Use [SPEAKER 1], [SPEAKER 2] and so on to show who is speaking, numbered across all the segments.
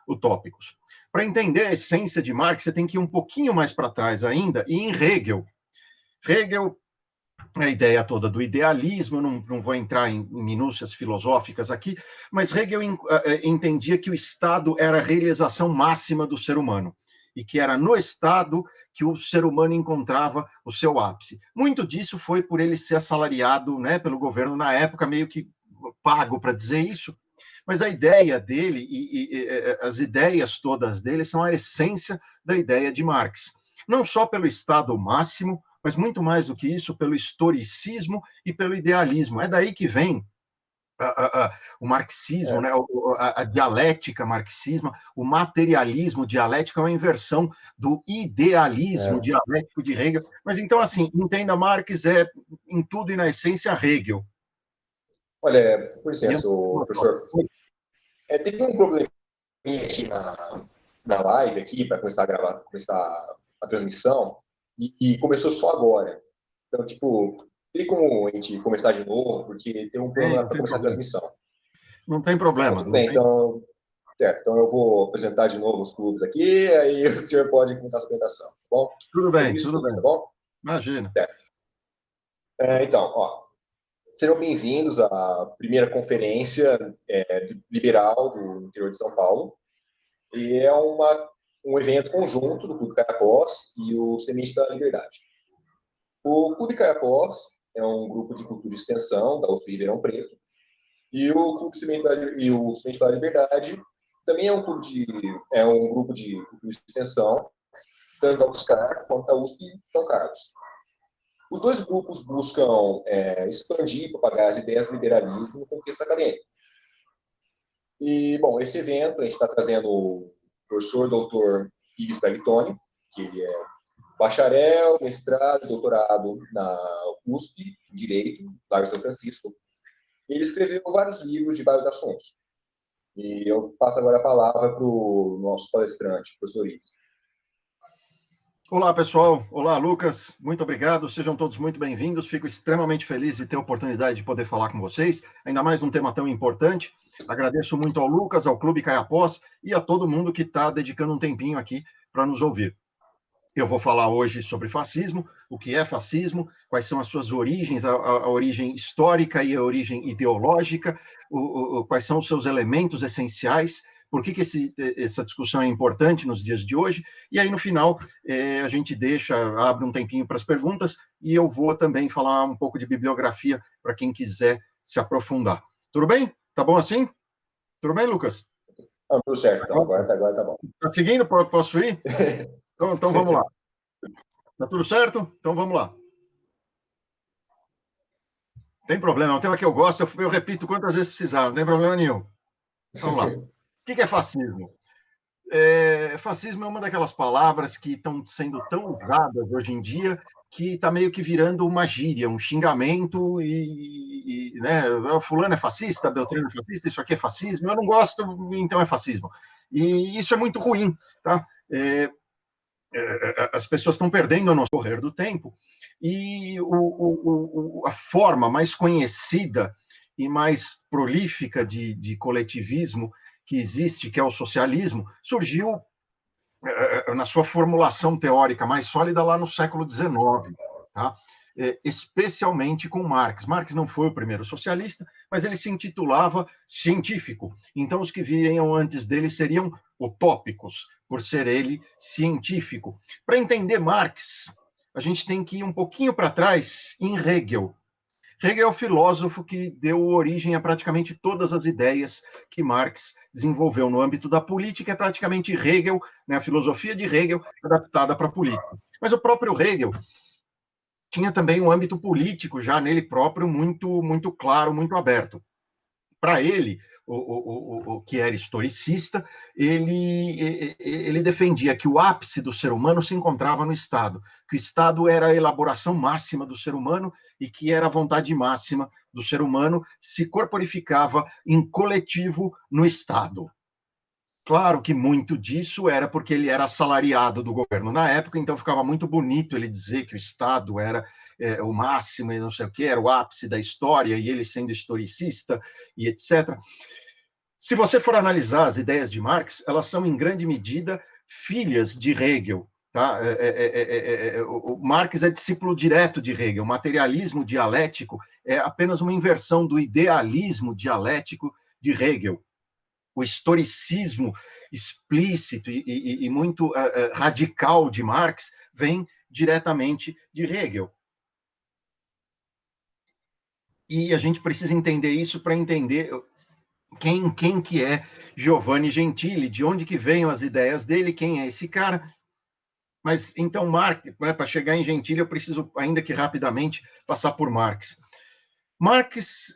[SPEAKER 1] utópicos. Para entender a essência de Marx, você tem que ir um pouquinho mais para trás ainda, e em Hegel. Hegel, a ideia toda do idealismo, não vou entrar em minúcias filosóficas aqui, mas Hegel entendia que o Estado era a realização máxima do ser humano, e que era no Estado que o ser humano encontrava o seu ápice. Muito disso foi por ele ser assalariado, né, pelo governo na época, meio que pago para dizer isso, mas a ideia dele e as ideias todas dele são a essência da ideia de Marx. Não só pelo Estado máximo, mas muito mais do que isso, pelo historicismo e pelo idealismo. É daí que vem o marxismo, né? A dialética marxismo, o materialismo dialético é uma inversão do idealismo dialético de Hegel. Mas então, assim, entenda, Marx é, em tudo e na essência, Hegel.
[SPEAKER 2] Olha, por licença, professor. Teve um probleminha aqui na live aqui, para começar a transmissão, e começou só agora. Então, tipo, tem como a gente começar de novo, porque tem um problema para começar a transmissão.
[SPEAKER 1] Não tem problema.
[SPEAKER 2] Tudo bem, então, certo. Então eu vou apresentar de novo os clubes aqui, aí o senhor pode comentar a sua apresentação, tá bom?
[SPEAKER 1] Tudo bem, tudo bem.
[SPEAKER 2] Tá bom?
[SPEAKER 1] Imagina.
[SPEAKER 2] Certo. Então, ó, sejam bem-vindos à primeira conferência liberal do interior de São Paulo. E é um evento conjunto do Clube Caiapós e o Semente da Liberdade. O Clube Caiapós é um grupo de cultura de extensão da USP Ribeirão Preto, e o Clube Semente da Liberdade também é um grupo de cultura de extensão, tanto da UFSCar quanto da USP São Carlos. Os dois grupos buscam expandir e propagar as ideias do liberalismo no contexto acadêmico. E, bom, esse evento a gente está trazendo o professor doutor Ives Bertoni, que ele é bacharel, mestrado, doutorado na USP, em Direito, Largo São Francisco. Ele escreveu vários livros de vários assuntos. E eu passo agora a palavra para o nosso palestrante, professor Ives.
[SPEAKER 1] Olá, pessoal. Olá, Lucas. Muito obrigado. Sejam todos muito bem-vindos. Fico extremamente feliz de ter a oportunidade de poder falar com vocês, ainda mais num tema tão importante. Agradeço muito ao Lucas, ao Clube Caiapós e a todo mundo que está dedicando um tempinho aqui para nos ouvir. Eu vou falar hoje sobre fascismo, o que é fascismo, quais são as suas origens, a origem histórica e a origem ideológica, quais são os seus elementos essenciais, por que essa discussão é importante nos dias de hoje, e aí no final a gente abre um tempinho para as perguntas, e eu vou também falar um pouco de bibliografia para quem quiser se aprofundar. Tudo bem? Tá bom assim? Tudo bem, Lucas?
[SPEAKER 2] Tudo certo, então. Agora tá bom.
[SPEAKER 1] Tá seguindo? Posso ir? Então vamos lá. Tá tudo certo? Então vamos lá. Tem problema, é um tema que eu gosto, eu repito quantas vezes precisar, não tem problema nenhum. Vamos lá. O que é fascismo? Fascismo é uma daquelas palavras que estão sendo tão usadas hoje em dia que está meio que virando uma gíria, um xingamento né, fulano é fascista, Beltrano é fascista, isso aqui é fascismo, eu não gosto, então é fascismo. E isso é muito ruim, tá? As pessoas estão perdendo no correr do tempo, e a forma mais conhecida e mais prolífica de coletivismo que existe, que é o socialismo, surgiu na sua formulação teórica mais sólida lá no século XIX, tá? Especialmente com Marx. Marx não foi o primeiro socialista, mas ele se intitulava científico. Então, os que viriam antes dele seriam utópicos, por ser ele científico. Para entender Marx, a gente tem que ir um pouquinho para trás em Hegel. Hegel é o filósofo que deu origem a praticamente todas as ideias que Marx desenvolveu no âmbito da política, é praticamente Hegel, né, a filosofia de Hegel adaptada para a política. Mas o próprio Hegel tinha também um âmbito político já nele próprio muito claro, muito aberto. Para ele, o que era historicista, ele defendia que o ápice do ser humano se encontrava no Estado, que o Estado era a elaboração máxima do ser humano e que era a vontade máxima do ser humano se corporificava em coletivo no Estado. Claro que muito disso era porque ele era assalariado do governo na época, então ficava muito bonito ele dizer que o Estado era o máximo e não sei o que, era o ápice da história, e ele sendo historicista e etc. Se você for analisar as ideias de Marx, elas são, em grande medida, filhas de Hegel. Tá? O Marx é discípulo direto de Hegel. O materialismo dialético é apenas uma inversão do idealismo dialético de Hegel. O historicismo explícito e muito radical de Marx vem diretamente de Hegel. E a gente precisa entender isso para entender quem que é Giovanni Gentili, de onde que vêm as ideias dele, quem é esse cara. Mas, então, Marx, né, para chegar em Gentili, eu preciso, ainda que rapidamente, passar por Marx. Marx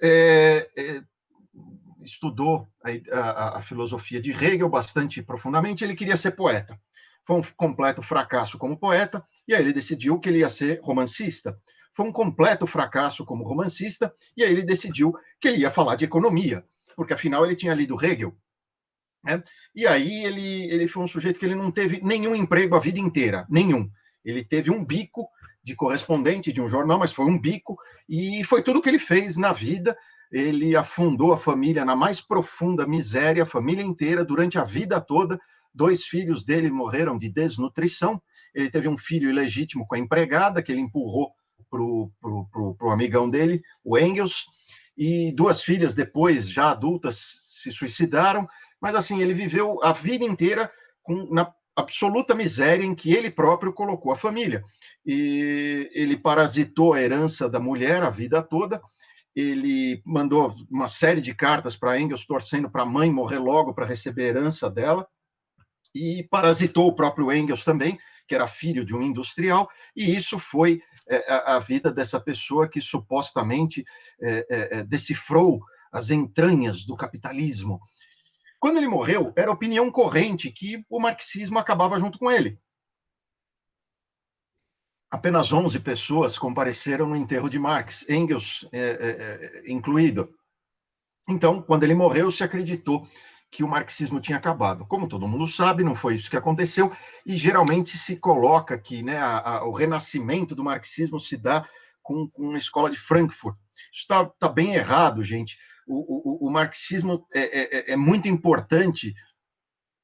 [SPEAKER 1] estudou a filosofia de Hegel bastante profundamente, ele queria ser poeta. Foi um completo fracasso como poeta, e aí ele decidiu que ele ia ser romancista. Foi um completo fracasso como romancista, e aí ele decidiu que ele ia falar de economia, porque afinal ele tinha lido Hegel. Né? E aí ele foi um sujeito que ele não teve nenhum emprego a vida inteira, nenhum. Ele teve um bico de correspondente de um jornal, mas foi um bico, e foi tudo que ele fez na vida. Ele afundou a família na mais profunda miséria, a família inteira, durante a vida toda. 2 filhos dele morreram de desnutrição. Ele teve um filho ilegítimo com a empregada, que ele empurrou para o amigão dele, o Engels, e 2 filhas depois, já adultas, se suicidaram. Mas, assim, ele viveu a vida inteira na absoluta miséria em que ele próprio colocou a família. E ele parasitou a herança da mulher a vida toda. Ele mandou uma série de cartas para Engels, torcendo para a mãe morrer logo para receber a herança dela. E parasitou o próprio Engels também, que era filho de um industrial. E isso foi a vida dessa pessoa que supostamente decifrou as entranhas do capitalismo. Quando ele morreu, era opinião corrente que o marxismo acabava junto com ele. Apenas 11 pessoas compareceram no enterro de Marx, Engels incluído. Então, quando ele morreu, se acreditou que o marxismo tinha acabado. Como todo mundo sabe, não foi isso que aconteceu, e geralmente se coloca que, né, o renascimento do marxismo se dá com a escola de Frankfurt. Isso está bem errado, gente. O marxismo é muito importante,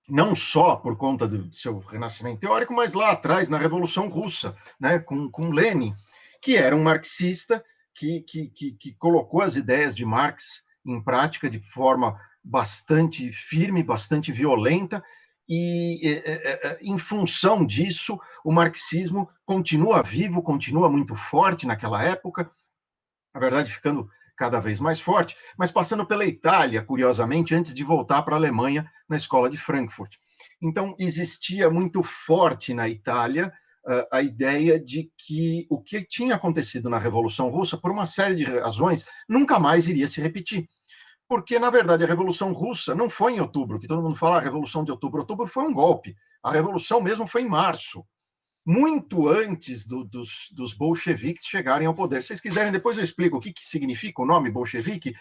[SPEAKER 1] não só por conta do seu renascimento teórico, mas lá atrás, na Revolução Russa, né, com Lenin, que era um marxista que colocou as ideias de Marx em prática de forma bastante firme, bastante violenta, e em função disso, o marxismo continua vivo, continua muito forte naquela época, na verdade, ficando cada vez mais forte, mas passando pela Itália, curiosamente, antes de voltar para a Alemanha, na escola de Frankfurt. Então, existia muito forte na Itália a ideia de que o que tinha acontecido na Revolução Russa, por uma série de razões, nunca mais iria se repetir. Porque, na verdade, a Revolução Russa não foi em outubro, que todo mundo fala a Revolução de Outubro. Outubro foi um golpe. A Revolução mesmo foi em março, muito antes dos bolcheviques chegarem ao poder. Se vocês quiserem, depois eu explico o que significa o nome bolchevique,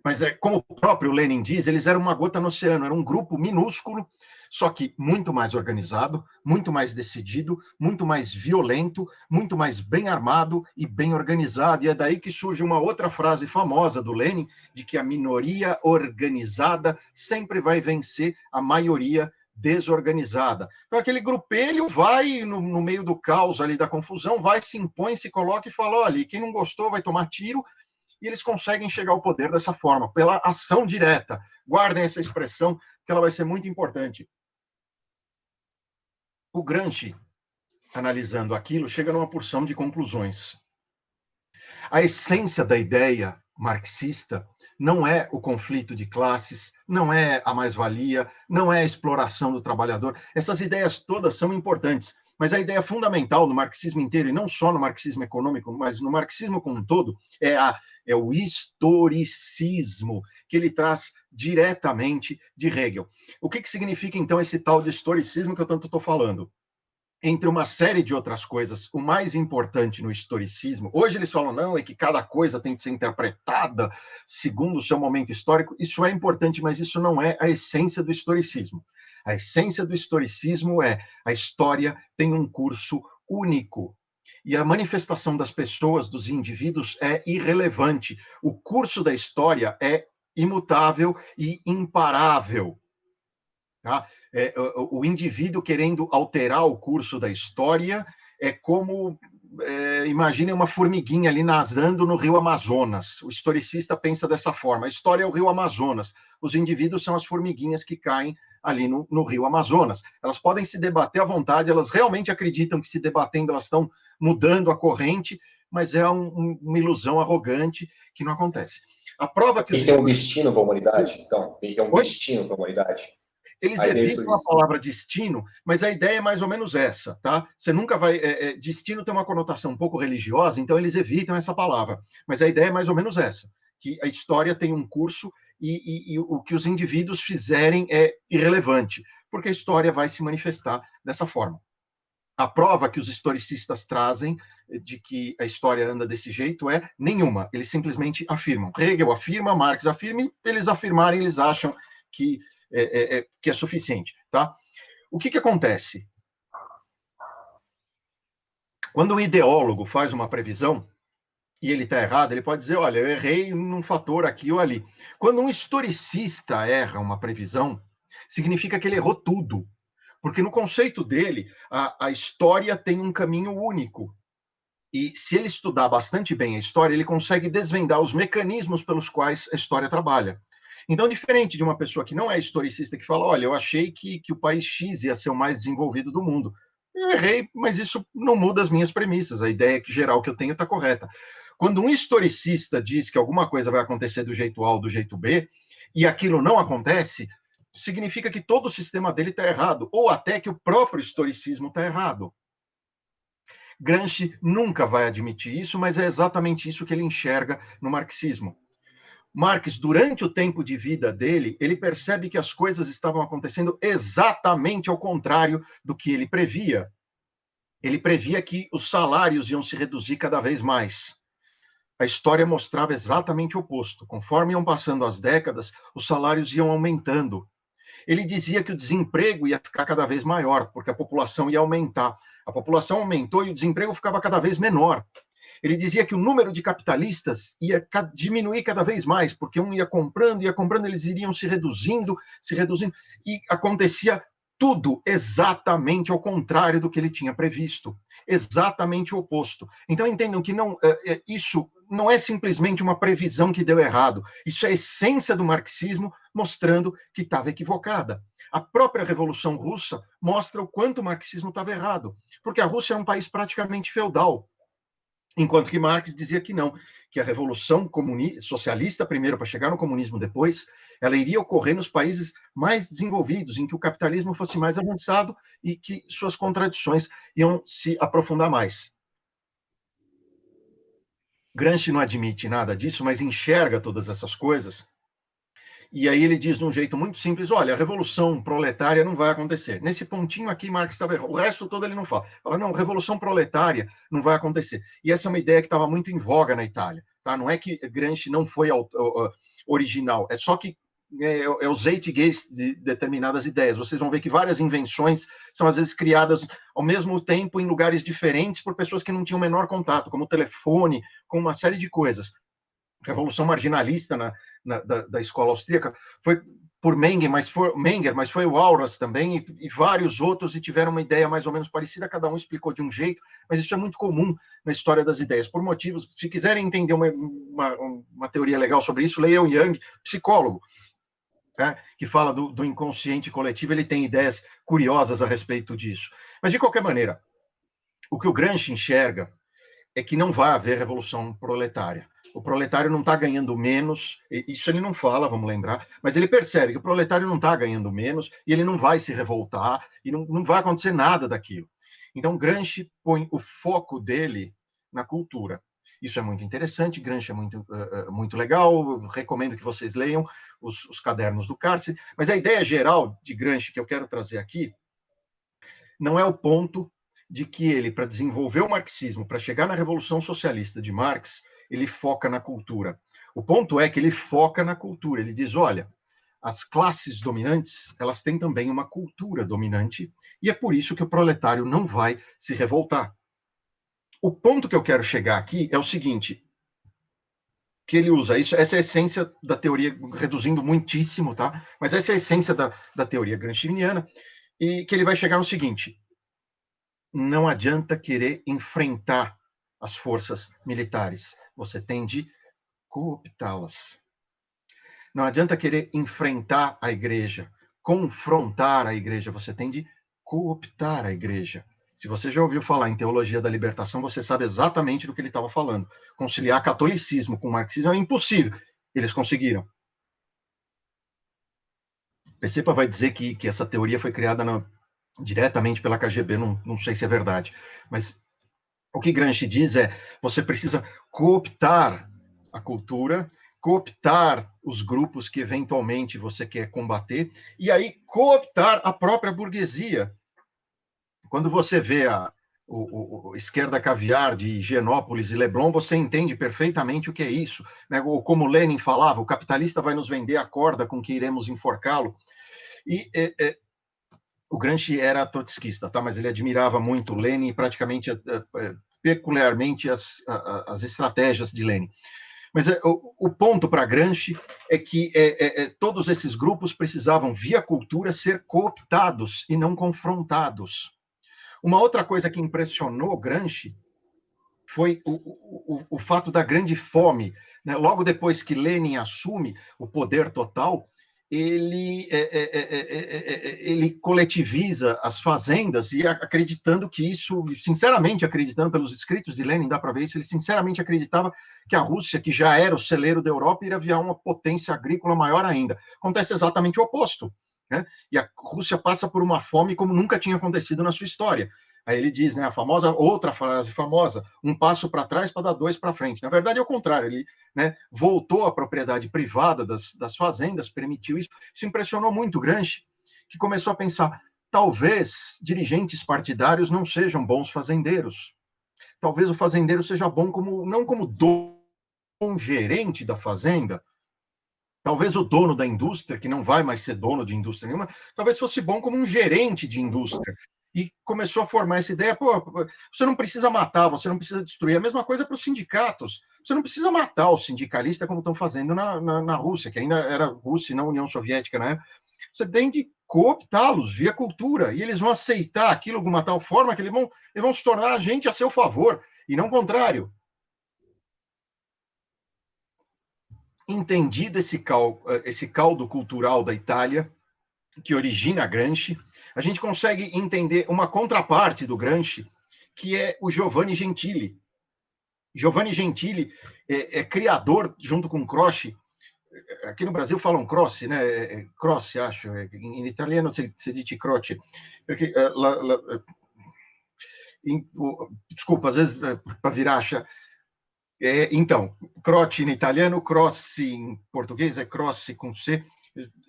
[SPEAKER 1] mas como o próprio Lenin diz, eles eram uma gota no oceano, era um grupo minúsculo, só que muito mais organizado, muito mais decidido, muito mais violento, muito mais bem armado e bem organizado. E é daí que surge uma outra frase famosa do Lenin, de que a minoria organizada sempre vai vencer a maioria desorganizada. Então, aquele grupelho vai no meio do caos ali, da confusão, vai, se impõe, se coloca e fala, olha, quem não gostou vai tomar tiro, e eles conseguem chegar ao poder dessa forma, pela ação direta. Guardem essa expressão, que ela vai ser muito importante. O Gramsci, analisando aquilo, chega numa porção de conclusões. A essência da ideia marxista não é o conflito de classes, não é a mais-valia, não é a exploração do trabalhador. Essas ideias todas são importantes, mas a ideia fundamental no marxismo inteiro, e não só no marxismo econômico, mas no marxismo como um todo, é o historicismo, que ele traz diretamente de Hegel. O que significa, então, esse tal de historicismo que eu tanto estou falando? Entre uma série de outras coisas, o mais importante no historicismo, hoje eles falam, não, é que cada coisa tem que ser interpretada segundo o seu momento histórico. Isso é importante, mas isso não é a essência do historicismo. A essência do historicismo é a história tem um curso único. E a manifestação das pessoas, dos indivíduos, é irrelevante. O curso da história é imutável e imparável. Tá? O indivíduo querendo alterar o curso da história é como, imaginem uma formiguinha ali nadando no rio Amazonas. O historicista pensa dessa forma. A história é o rio Amazonas. Os indivíduos são as formiguinhas que caem ali no rio Amazonas. Elas podem se debater à vontade, elas realmente acreditam que se debatendo elas estão mudando a corrente, mas é uma ilusão arrogante que não acontece. A prova que os
[SPEAKER 2] Ele tem um destino para a humanidade, então. Ele tem um
[SPEAKER 1] Oi?
[SPEAKER 2] destino para a humanidade.
[SPEAKER 1] Eles
[SPEAKER 2] A ideia
[SPEAKER 1] evitam a palavra destino, mas a ideia é mais ou menos essa, tá? Você nunca vai. Destino tem uma conotação um pouco religiosa, então eles evitam essa palavra. Mas a ideia é mais ou menos essa: que a história tem um curso e o que os indivíduos fizerem é irrelevante, porque a história vai se manifestar dessa forma. A prova que os historicistas trazem de que a história anda desse jeito é nenhuma. Eles simplesmente afirmam. Hegel afirma, Marx afirma, e eles afirmarem, eles acham que que é suficiente, tá? O que acontece? Quando o ideólogo faz uma previsão e ele está errado, ele pode dizer, olha, eu errei num fator aqui ou ali. Quando um historicista erra uma previsão, significa que ele errou tudo. Porque no conceito dele, a história tem um caminho único. E se ele estudar bastante bem a história, ele consegue desvendar os mecanismos pelos quais a história trabalha. Então, diferente de uma pessoa que não é historicista, que fala, olha, eu achei que o país X ia ser o mais desenvolvido do mundo. Eu errei, mas isso não muda as minhas premissas. A ideia geral que eu tenho está correta. Quando um historicista diz que alguma coisa vai acontecer do jeito A ou do jeito B, e aquilo não acontece, significa que todo o sistema dele está errado, ou até que o próprio historicismo está errado. Gramsci nunca vai admitir isso, mas é exatamente isso que ele enxerga no marxismo. Marx, durante o tempo de vida dele, ele percebe que as coisas estavam acontecendo exatamente ao contrário do que ele previa. Ele previa que os salários iam se reduzir cada vez mais. A história mostrava exatamente o oposto. Conforme iam passando as décadas, os salários iam aumentando. Ele dizia que o desemprego ia ficar cada vez maior, porque a população ia aumentar. A população aumentou e o desemprego ficava cada vez menor. Ele dizia que o número de capitalistas ia diminuir cada vez mais, porque um ia comprando, eles iriam se reduzindo, e acontecia tudo exatamente ao contrário do que ele tinha previsto. Exatamente o oposto. Então entendam que isso não é simplesmente uma previsão que deu errado. Isso é a essência do marxismo mostrando que estava equivocada. A própria Revolução Russa mostra o quanto o marxismo estava errado, porque a Rússia é um país praticamente feudal. Enquanto que Marx dizia que não, que a revolução socialista, primeiro, para chegar no comunismo depois, ela iria ocorrer nos países mais desenvolvidos, em que o capitalismo fosse mais avançado e que suas contradições iam se aprofundar mais. Gramsci não admite nada disso, mas enxerga todas essas coisas. E aí ele diz de um jeito muito simples, olha, a revolução proletária não vai acontecer. Nesse pontinho aqui, Marx estava errado. O resto todo ele não fala. Fala, não, revolução proletária não vai acontecer. E essa é uma ideia que estava muito em voga na Itália. Tá? Não é que Gramsci não foi original, é só que é o zeitgeist de determinadas ideias. Vocês vão ver que várias invenções são, às vezes, criadas ao mesmo tempo em lugares diferentes por pessoas que não tinham o menor contato, como o telefone, com uma série de coisas. Revolução marginalista da escola austríaca foi por Menger, mas foi o Aurras também, e vários outros, e tiveram uma ideia mais ou menos parecida, cada um explicou de um jeito, mas isso é muito comum na história das ideias, por motivos, se quiserem entender uma teoria legal sobre isso, leiam Jung, psicólogo, tá? Que fala do inconsciente coletivo, ele tem ideias curiosas a respeito disso. Mas, de qualquer maneira, o que o Gramsci enxerga é que não vai haver revolução proletária. O proletário não está ganhando menos, isso ele não fala, vamos lembrar, mas ele percebe que o proletário não está ganhando menos e ele não vai se revoltar e não vai acontecer nada daquilo. Então, Gramsci põe o foco dele na cultura. Isso é muito interessante, Gramsci é muito legal, recomendo que vocês leiam os cadernos do Cárcere, mas a ideia geral de Gramsci que eu quero trazer aqui não é o ponto de que ele, para desenvolver o marxismo, para chegar na Revolução Socialista de Marx, ele foca na cultura. O ponto é que ele foca na cultura. Ele diz, olha, as classes dominantes, elas têm também uma cultura dominante, e é por isso que o proletário não vai se revoltar. O ponto que eu quero chegar aqui é o seguinte, que ele usa. Essa é a essência da teoria, reduzindo muitíssimo, tá? Mas essa é a essência da teoria gramsciana, e que ele vai chegar no seguinte: não adianta querer enfrentar as forças militares, você tem de cooptá-las. Não adianta querer enfrentar a igreja, confrontar a igreja, você tem de cooptar a igreja. Se você já ouviu falar em teologia da libertação, você sabe exatamente do que ele estava falando. Conciliar catolicismo com marxismo é impossível. Eles conseguiram. Pecepa vai dizer que essa teoria foi criada diretamente pela KGB, não sei se é verdade, mas o que Gramsci diz é: você precisa cooptar a cultura, cooptar os grupos que eventualmente você quer combater, e aí cooptar a própria burguesia. Quando você vê o Esquerda Caviar de Higienópolis e Leblon, você entende perfeitamente o que é isso. Né? Ou como Lenin falava, o capitalista vai nos vender a corda com que iremos enforcá-lo. E o Gramsci era trotskista, tá? Mas ele admirava muito Lenin e praticamente peculiarmente as estratégias de Lenin. Mas o ponto para Gramsci é que todos esses grupos precisavam, via cultura, ser cooptados e não confrontados. Uma outra coisa que impressionou Gramsci foi o fato da grande fome. Né? Logo depois que Lenin assume o poder total, ele coletiviza as fazendas e acreditando que isso, sinceramente acreditando pelos escritos de Lenin, dá para ver isso, ele sinceramente acreditava que a Rússia, que já era o celeiro da Europa, iria virar uma potência agrícola maior ainda. Acontece exatamente o oposto. Né? E a Rússia passa por uma fome como nunca tinha acontecido na sua história. Aí ele diz, né, a famosa, outra frase famosa, um passo para trás para dar dois para frente. Na verdade, é o contrário, ele, né, voltou à propriedade privada das fazendas, permitiu isso. Isso impressionou muito o Gramsci, que começou a pensar, talvez dirigentes partidários não sejam bons fazendeiros. Talvez o fazendeiro seja bom não como dono, gerente da fazenda. Talvez o dono da indústria, que não vai mais ser dono de indústria nenhuma, talvez fosse bom como um gerente de indústria. E começou a formar essa ideia, você não precisa matar, você não precisa destruir. A mesma coisa para os sindicatos. Você não precisa matar o sindicalista como estão fazendo na Rússia, que ainda era Rússia e não União Soviética na época. Você tem de cooptá-los via cultura, e eles vão aceitar aquilo de uma tal forma que eles vão se tornar a gente a seu favor, e não o contrário. Entendido esse caldo cultural da Itália, que origina Gramsci, a gente consegue entender uma contraparte do Gramsci, que é o Giovanni Gentili. Giovanni Gentili é criador, junto com Croce, aqui no Brasil falam Croce, né? Croce, acho, em italiano se diz Croce, porque desculpa, às vezes para virar acha. Então, Croce em italiano, Croce em português é Croce com C.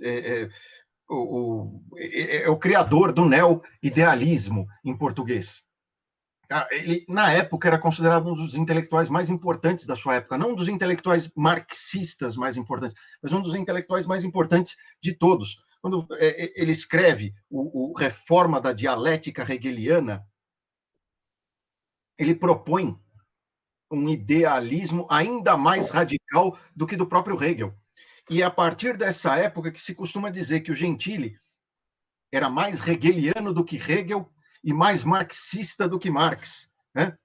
[SPEAKER 1] É o criador do neo-idealismo em português. Ele, na época, era considerado um dos intelectuais mais importantes da sua época, não um dos intelectuais marxistas mais importantes, mas um dos intelectuais mais importantes de todos. Quando ele escreve o Reforma da Dialética Hegeliana, ele propõe um idealismo ainda mais radical do que do próprio Hegel. E é a partir dessa época que se costuma dizer que o Gentili era mais hegeliano do que Hegel e mais marxista do que Marx. Né?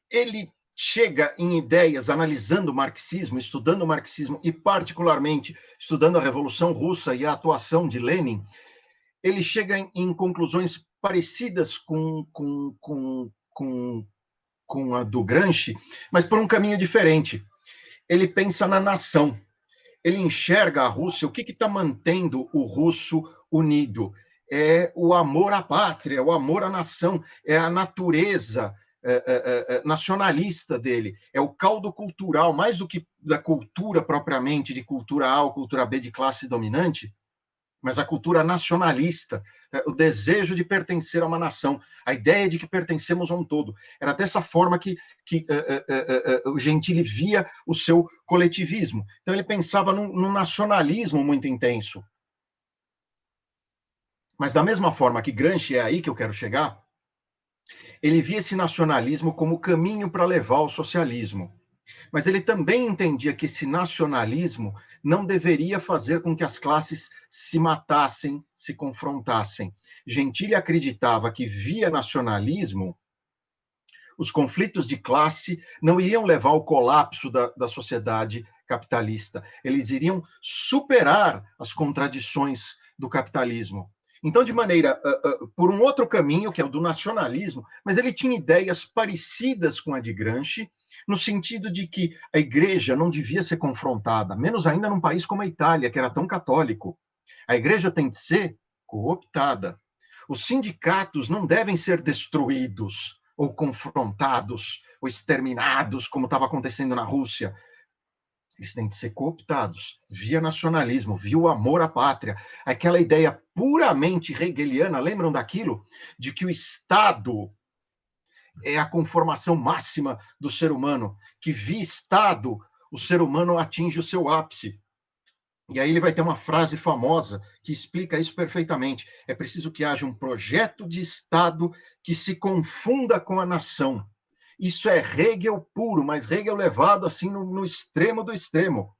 [SPEAKER 1] Ele chega em ideias, analisando o marxismo, estudando o marxismo e, particularmente, estudando a Revolução Russa e a atuação de Lenin, ele chega em conclusões parecidas com a do Gramsci, mas por um caminho diferente. Ele pensa na nação. Ele enxerga a Rússia, o que está mantendo o russo unido? É o amor à pátria, o amor à nação, é a natureza nacionalista dele, é o caldo cultural, mais do que da cultura propriamente, de cultura A ou cultura B de classe dominante, mas a cultura nacionalista, o desejo de pertencer a uma nação, a ideia de que pertencemos a um todo. Era dessa forma que o Gentili via o seu coletivismo. Então, ele pensava num nacionalismo muito intenso. Mas, da mesma forma que Gramsci, é aí que eu quero chegar, ele via esse nacionalismo como caminho para levar ao socialismo. Mas ele também entendia que esse nacionalismo não deveria fazer com que as classes se matassem, se confrontassem. Gentili acreditava que, via nacionalismo, os conflitos de classe não iriam levar ao colapso da sociedade capitalista. Eles iriam superar as contradições do capitalismo. Então, de maneira, por um outro caminho, que é o do nacionalismo, mas ele tinha ideias parecidas com a de Gramsci, no sentido de que a igreja não devia ser confrontada, menos ainda num país como a Itália, que era tão católico. A igreja tem de ser cooptada. Os sindicatos não devem ser destruídos ou confrontados ou exterminados, como estava acontecendo na Rússia. Eles têm de ser cooptados via nacionalismo, via o amor à pátria. Aquela ideia puramente hegeliana, lembram daquilo? De que o Estado é a conformação máxima do ser humano, que via Estado, o ser humano atinge o seu ápice. E aí ele vai ter uma frase famosa que explica isso perfeitamente. É preciso que haja um projeto de Estado que se confunda com a nação. Isso é Hegel puro, mas Hegel levado assim no extremo do extremo.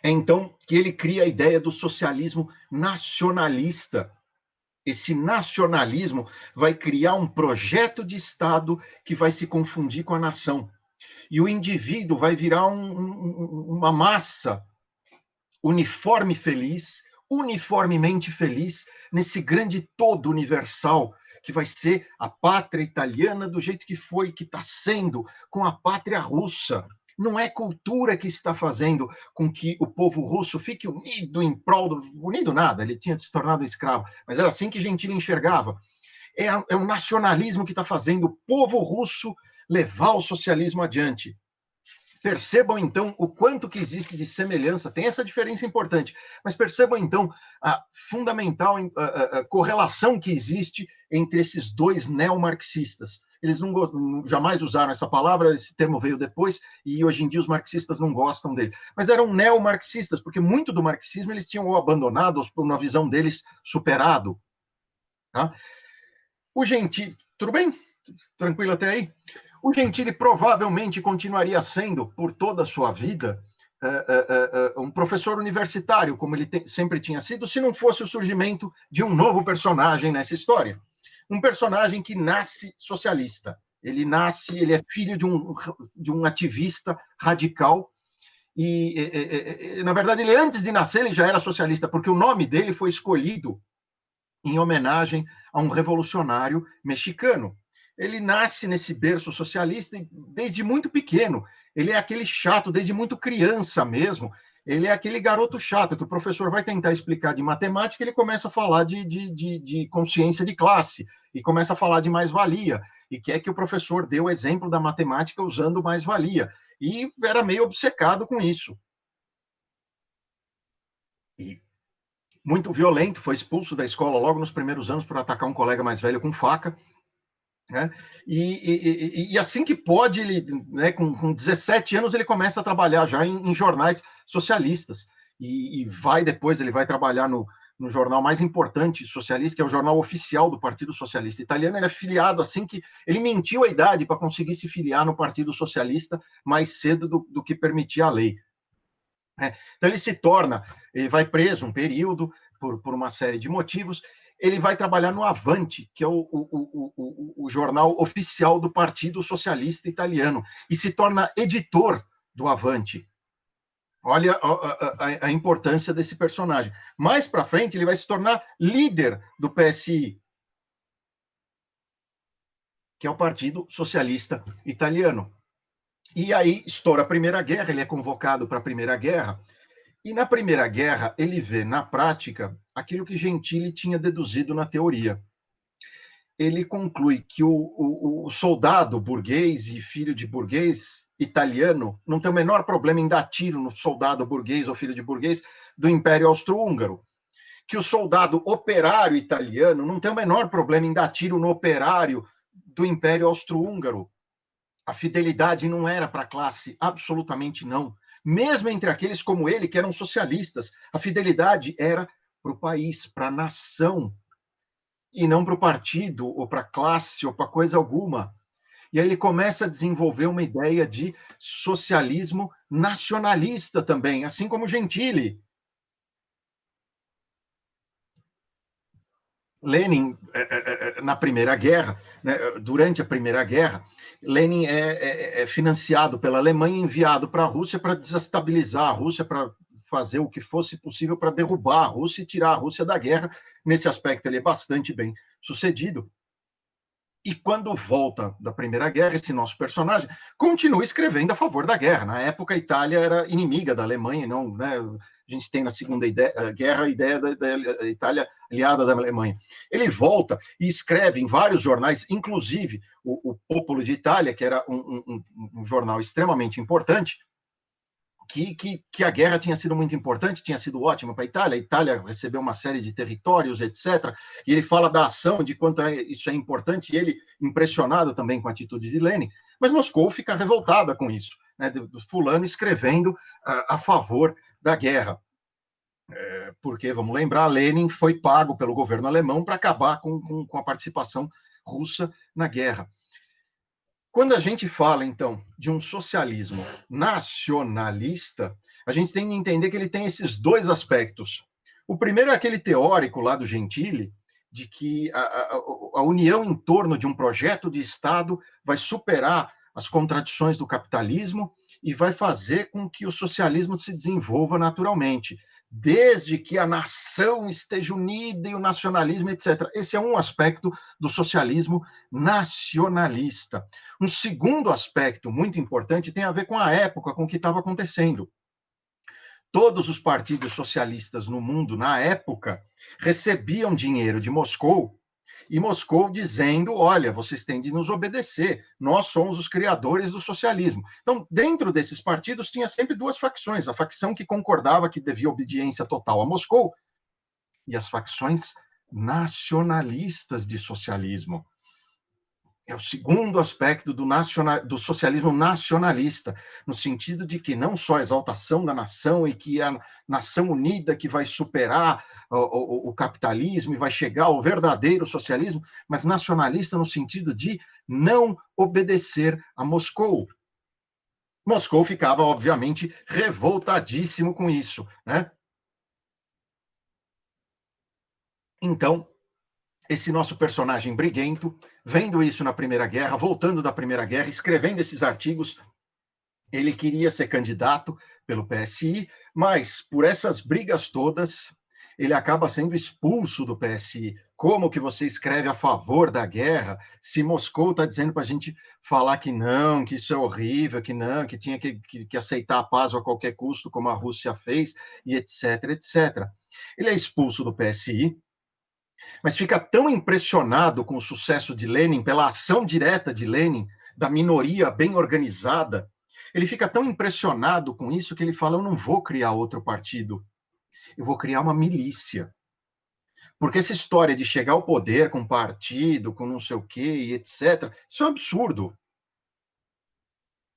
[SPEAKER 1] É então que ele cria a ideia do socialismo nacionalista. Esse nacionalismo vai criar um projeto de Estado que vai se confundir com a nação. E o indivíduo vai virar uma massa uniforme feliz, uniformemente feliz, nesse grande todo universal, que vai ser a pátria italiana do jeito que foi, que está sendo, com a pátria russa. Não é cultura que está fazendo com que o povo russo fique unido em prol do... Unido nada, ele tinha se tornado escravo, mas era assim que Gentili enxergava. É um nacionalismo que está fazendo o povo russo levar o socialismo adiante. Percebam, então, o quanto que existe de semelhança, tem essa diferença importante, mas percebam, então, a fundamental a correlação que existe entre esses dois neomarxistas. Eles jamais usaram essa palavra, esse termo veio depois, e hoje em dia os marxistas não gostam dele. Mas eram neomarxistas, porque muito do marxismo eles tinham ou abandonado, ou na visão deles, superado. Tá? O Gentili, tudo bem? Tranquilo até aí? O Gentili provavelmente continuaria sendo, por toda a sua vida, um professor universitário, como ele sempre tinha sido, se não fosse o surgimento de um novo personagem nessa história. Um personagem que nasce socialista. Ele é filho de um ativista radical, e, na verdade, ele antes de nascer, ele já era socialista, porque o nome dele foi escolhido em homenagem a um revolucionário mexicano. Ele nasce nesse berço socialista desde muito pequeno. Ele é aquele chato, desde muito criança mesmo. Ele é aquele garoto chato que o professor vai tentar explicar de matemática, ele começa a falar de consciência de classe, e começa a falar de mais-valia, e quer que o professor dê o exemplo da matemática usando mais-valia. E era meio obcecado com isso. E muito violento, foi expulso da escola logo nos primeiros anos por atacar um colega mais velho com faca. Né? E assim que pode, ele, né, com 17 anos, ele começa a trabalhar já em jornais socialistas. E vai depois, ele vai trabalhar no jornal mais importante socialista, que é o jornal oficial do Partido Socialista Italiano. Ele é filiado assim que ele mentiu a idade para conseguir se filiar no Partido Socialista mais cedo do que permitia a lei. Então ele se torna, ele vai preso um período por uma série de motivos. Ele vai trabalhar no Avanti, que é o jornal oficial do Partido Socialista Italiano, e se torna editor do Avanti. Olha a importância desse personagem. Mais para frente, ele vai se tornar líder do PSI, que é o Partido Socialista Italiano. E aí estoura a Primeira Guerra, ele é convocado para a Primeira Guerra, e na Primeira Guerra ele vê na prática aquilo que Gentili tinha deduzido na teoria. Ele conclui que o soldado burguês e filho de burguês italiano não tem o menor problema em dar tiro no soldado burguês ou filho de burguês do Império Austro-Húngaro. Que o soldado operário italiano não tem o menor problema em dar tiro no operário do Império Austro-Húngaro. A fidelidade não era para a classe, absolutamente não. Mesmo entre aqueles como ele, que eram socialistas, a fidelidade era para o país, para a nação. e não para o partido, ou para a classe, ou para coisa alguma. E aí ele começa a desenvolver uma ideia de socialismo nacionalista também, assim como Gentili. Lenin, na Primeira Guerra, né, durante a Primeira Guerra, Lenin é financiado pela Alemanha, enviado para a Rússia para desestabilizar a Rússia, para fazer o que fosse possível para derrubar a Rússia e tirar a Rússia da guerra. Nesse aspecto, ele é bastante bem sucedido. E quando volta da Primeira Guerra, esse nosso personagem continua escrevendo a favor da guerra. Na época, a Itália era inimiga da Alemanha, não, né? A gente tem na Segunda Guerra a ideia da Itália aliada da Alemanha. Ele volta e escreve em vários jornais, inclusive o Popolo de Itália, que era um jornal extremamente importante, que a guerra tinha sido muito importante, tinha sido ótima para a Itália recebeu uma série de territórios, etc. E ele fala da ação, de quanto isso é importante, e ele impressionado também com a atitude de Lenin, mas Moscou fica revoltada com isso, né, do fulano escrevendo a favor da guerra. Porque, vamos lembrar, Lenin foi pago pelo governo alemão para acabar com a participação russa na guerra. Quando a gente fala, então, de um socialismo nacionalista, a gente tem que entender que ele tem esses dois aspectos. O primeiro é aquele teórico lá do Gentili, de que a união em torno de um projeto de Estado vai superar as contradições do capitalismo e vai fazer com que o socialismo se desenvolva naturalmente, desde que a nação esteja unida e o nacionalismo, etc. Esse é um aspecto do socialismo nacionalista. Um segundo aspecto muito importante tem a ver com a época, com o que estava acontecendo. Todos os partidos socialistas no mundo, na época, recebiam dinheiro de Moscou, e Moscou dizendo, olha, vocês têm de nos obedecer, nós somos os criadores do socialismo. Então, dentro desses partidos, tinha sempre duas facções, a facção que concordava que devia obediência total a Moscou, e as facções nacionalistas de socialismo. É o segundo aspecto do socialismo nacionalista, no sentido de que não só a exaltação da nação e que a nação unida que vai superar o capitalismo e vai chegar ao verdadeiro socialismo, mas nacionalista no sentido de não obedecer a Moscou. Moscou ficava, obviamente, revoltadíssimo com isso, né? Então, esse nosso personagem briguento, vendo isso na Primeira Guerra, voltando da Primeira Guerra, escrevendo esses artigos, ele queria ser candidato pelo PSI, mas por essas brigas todas, ele acaba sendo expulso do PSI. Como que você escreve a favor da guerra, se Moscou está dizendo para a gente falar que não, que isso é horrível, que não, que tinha que aceitar a paz a qualquer custo, como a Rússia fez, e etc, etc. Ele é expulso do PSI, mas fica tão impressionado com o sucesso de Lenin, pela ação direta de Lenin, da minoria bem organizada, ele fica tão impressionado com isso que ele fala: eu não vou criar outro partido, eu vou criar uma milícia. Porque essa história de chegar ao poder com partido, com não sei o quê, e etc., isso é um absurdo.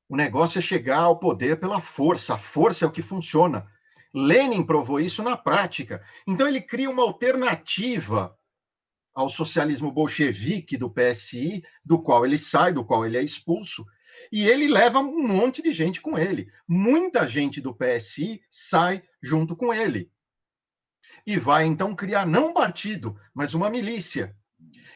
[SPEAKER 1] O negócio é chegar ao poder pela força, a força é o que funciona. Lenin provou isso na prática. Então ele cria uma alternativa ao socialismo bolchevique do PSI, do qual ele sai, do qual ele é expulso, e ele leva um monte de gente com ele. Muita gente do PSI sai junto com ele. E vai, então, criar não um partido, mas uma milícia.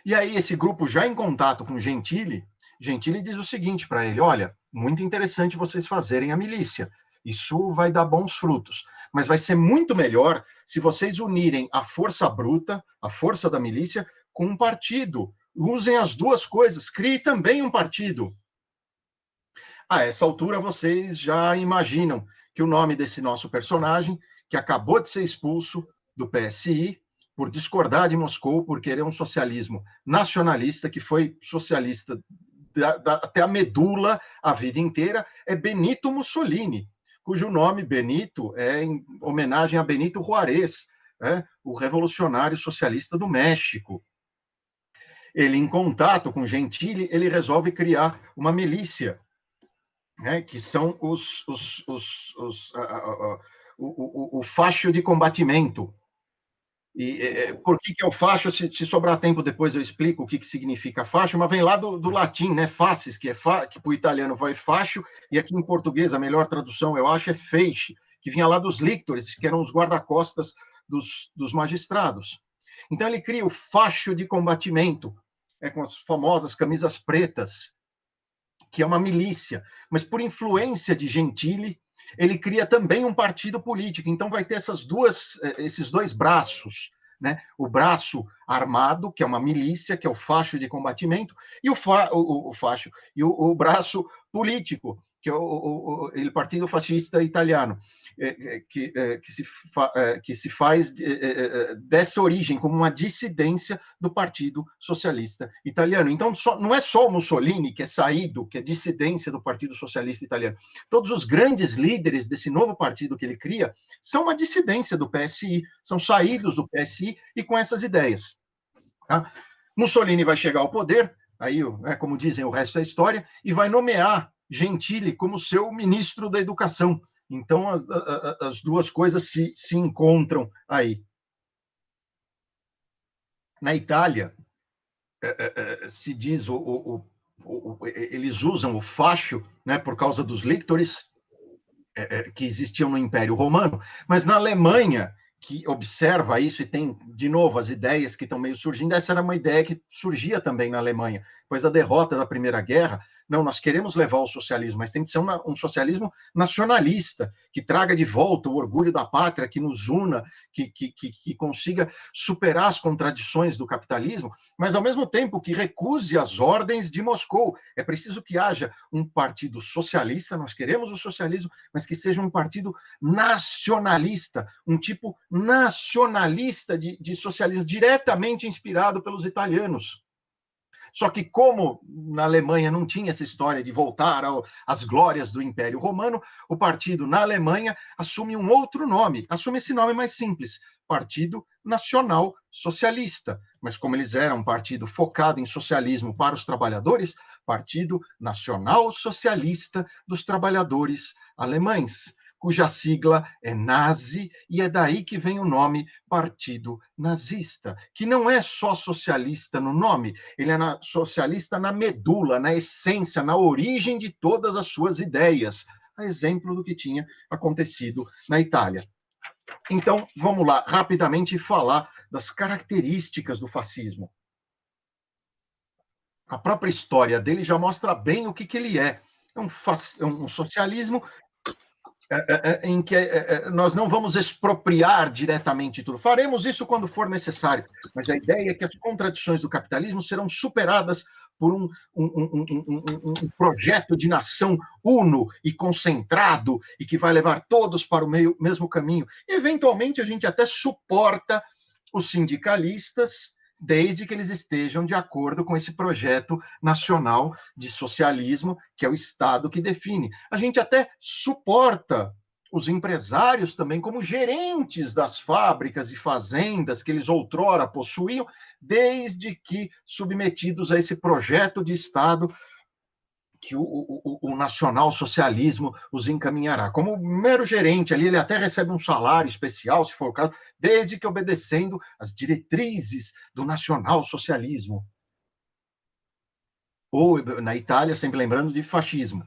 [SPEAKER 1] E aí, esse grupo, já em contato com Gentili, Gentili diz o seguinte para ele: olha, muito interessante vocês fazerem a milícia. Isso vai dar bons frutos. Mas vai ser muito melhor se vocês unirem a força bruta, a força da milícia, com um partido. Usem as duas coisas. Crie também um partido. A essa altura, vocês já imaginam que o nome desse nosso personagem, que acabou de ser expulso do PSI, por discordar de Moscou, por querer um socialismo nacionalista, que foi socialista até a medula a vida inteira, é Benito Mussolini, cujo nome Benito é em homenagem a Benito Juárez, o revolucionário socialista do México. Ele, em contato com Gentili, ele resolve criar uma milícia, que são o facho de combatimento. Por que é o fascio? Se sobrar tempo, depois eu explico o que significa fascio, mas vem lá do latim, né? Faces, que para o italiano vai fascio, e aqui em português a melhor tradução, eu acho, é feixe, que vinha lá dos lictores, que eram os guarda-costas dos magistrados. Então ele cria o fascio de combatimento, com as famosas camisas pretas, que é uma milícia, mas por influência de Gentili, ele cria também um partido político. Então vai ter esses dois braços, né? O braço armado, que é uma milícia, que é o fascio de combatimento, e o braço político, que é o Partido Fascista Italiano, que se faz dessa origem como uma dissidência do Partido Socialista Italiano. Então, não é só o Mussolini que é saído, que é dissidência do Partido Socialista Italiano. Todos os grandes líderes desse novo partido que ele cria são uma dissidência do PSI, são saídos do PSI e com essas ideias. Tá? Mussolini vai chegar ao poder, aí, como dizem, o resto é história, e vai nomear Gentili como seu ministro da Educação. Então, as duas coisas se encontram aí. Na Itália, se diz, eles usam o fascio, né, por causa dos lictores que existiam no Império Romano, mas na Alemanha, que observa isso e tem, de novo, as ideias que estão meio surgindo, essa era uma ideia que surgia também na Alemanha. Depois da derrota da Primeira Guerra, não, nós queremos levar o socialismo, mas tem que ser um socialismo nacionalista, que traga de volta o orgulho da pátria, que nos una, que consiga superar as contradições do capitalismo, mas ao mesmo tempo que recuse as ordens de Moscou. É preciso que haja um partido socialista, nós queremos o socialismo, mas que seja um partido nacionalista, um tipo nacionalista de socialismo, diretamente inspirado pelos italianos. Só que, como na Alemanha não tinha essa história de voltar às glórias do Império Romano, o partido na Alemanha assume um outro nome, assume esse nome mais simples, Partido Nacional Socialista. Mas como eles eram um partido focado em socialismo para os trabalhadores, Partido Nacional Socialista dos Trabalhadores Alemães, cuja sigla é Nazi, e é daí que vem o nome Partido Nazista, que não é só socialista no nome, ele é socialista na medula, na essência, na origem de todas as suas ideias, a exemplo do que tinha acontecido na Itália. Então, vamos lá, rapidamente falar das características do fascismo. A própria história dele já mostra bem o que ele é. É um socialismo em que nós não vamos expropriar diretamente tudo. Faremos isso quando for necessário, mas a ideia é que as contradições do capitalismo serão superadas por um projeto de nação uno e concentrado e que vai levar todos para o mesmo caminho. E, eventualmente, a gente até suporta os sindicalistas, desde que eles estejam de acordo com esse projeto nacional de socialismo, que é o Estado que define. A gente até suporta os empresários também como gerentes das fábricas e fazendas que eles outrora possuíam, desde que submetidos a esse projeto de Estado que o nacional-socialismo os encaminhará. Como mero gerente ali, ele até recebe um salário especial, se for o caso, desde que obedecendo às diretrizes do nacional-socialismo. Ou, na Itália, sempre lembrando de fascismo.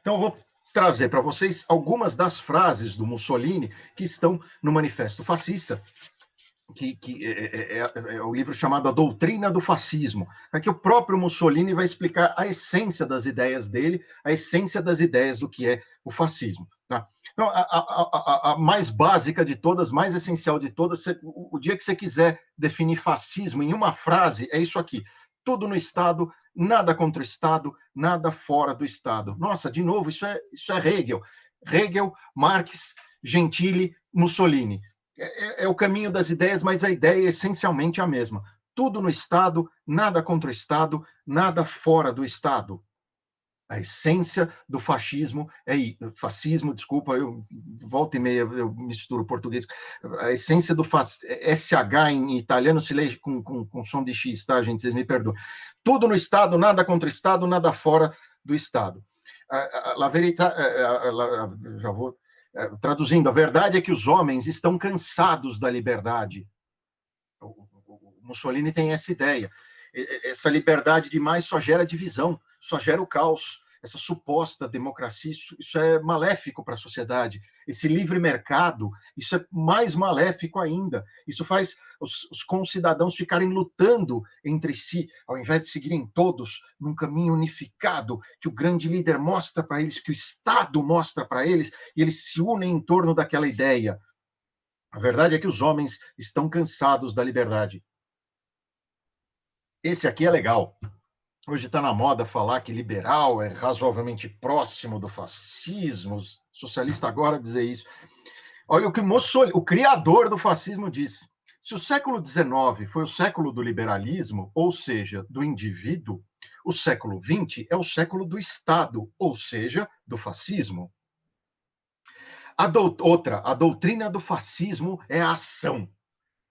[SPEAKER 1] Então, eu vou trazer para vocês algumas das frases do Mussolini que estão no Manifesto Fascista, que é o livro chamado A Doutrina do Fascismo. Aqui o próprio Mussolini vai explicar a essência das ideias dele, a essência das ideias do que é o fascismo. Tá? Então, a mais básica de todas, mais essencial de todas, o dia que você quiser definir fascismo em uma frase, é isso aqui. Tudo no Estado, nada contra o Estado, nada fora do Estado. Nossa, de novo, isso é Hegel. Hegel, Marx, Gentili, Mussolini. É o caminho das ideias, mas a ideia é essencialmente a mesma. Tudo no Estado, nada contra o Estado, nada fora do Estado. A essência do fascismo fascismo, desculpa, eu volta e meia eu misturo português. A essência do SH em italiano se lê com som de X, tá, gente? Vocês me perdoem. Tudo no Estado, nada contra o Estado, nada fora do Estado. La verità, já vou traduzindo, a verdade é que os homens estão cansados da liberdade. Mussolini tem essa ideia. Essa liberdade demais só gera divisão, só gera o caos. Essa suposta democracia, isso é maléfico para a sociedade. Esse livre mercado, isso é mais maléfico ainda. Isso faz os concidadãos ficarem lutando entre si, ao invés de seguirem todos num caminho unificado, que o grande líder mostra para eles, que o Estado mostra para eles, e eles se unem em torno daquela ideia. A verdade é que os homens estão cansados da liberdade. Esse aqui é legal. Hoje está na moda falar que liberal é razoavelmente próximo do fascismo, socialista agora dizer isso. Olha o que Mussolini, o criador do fascismo, disse. Se o século XIX foi o século do liberalismo, ou seja, do indivíduo, o século XX é o século do Estado, ou seja, do fascismo. A doutrina do fascismo é a ação.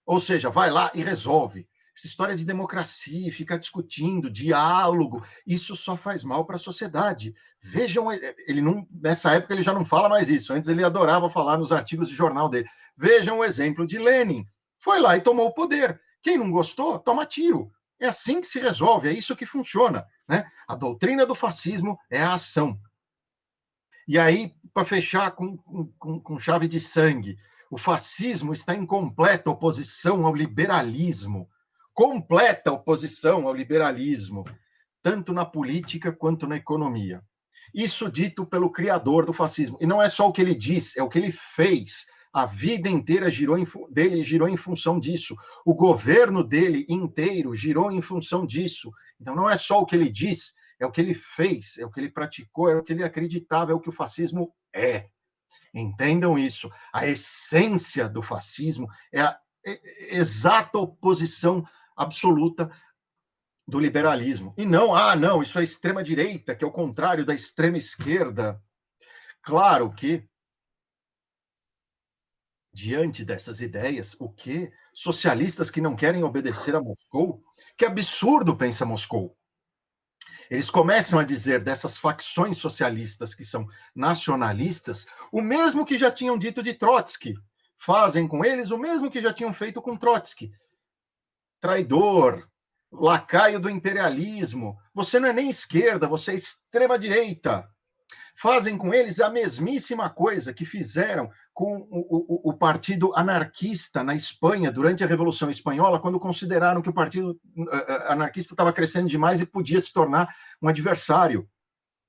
[SPEAKER 1] Ou seja, vai lá e resolve. Essa história de democracia, ficar discutindo, diálogo, isso só faz mal para a sociedade. Vejam, ele não, nessa época ele já não fala mais isso. Antes ele adorava falar nos artigos de jornal dele. Vejam o exemplo de Lenin. Foi lá e tomou o poder. Quem não gostou, toma tiro. É assim que se resolve, é isso que funciona. Né? A doutrina do fascismo é a ação. E aí, para fechar com chave de sangue, o fascismo está em completa oposição ao liberalismo. Completa oposição ao liberalismo, tanto na política quanto na economia. Isso dito pelo criador do fascismo. E não é só o que ele diz, é o que ele fez. A vida inteira dele girou em função disso. O governo dele inteiro girou em função disso. Então não é só o que ele diz, é o que ele fez, é o que ele praticou, é o que ele acreditava, é o que o fascismo é. Entendam isso. A essência do fascismo é a exata oposição absoluta do liberalismo. E não, isso é extrema-direita, que é o contrário da extrema-esquerda. Claro que, diante dessas ideias, o quê? Socialistas que não querem obedecer a Moscou? Que absurdo, pensa Moscou. Eles começam a dizer dessas facções socialistas que são nacionalistas, o mesmo que já tinham dito de Trotsky. Fazem com eles o mesmo que já tinham feito com Trotsky. Traidor, lacaio do imperialismo, você não é nem esquerda, você é extrema-direita. Fazem com eles a mesmíssima coisa que fizeram com o partido anarquista na Espanha durante a Revolução Espanhola, quando consideraram que o partido anarquista estava crescendo demais e podia se tornar um adversário.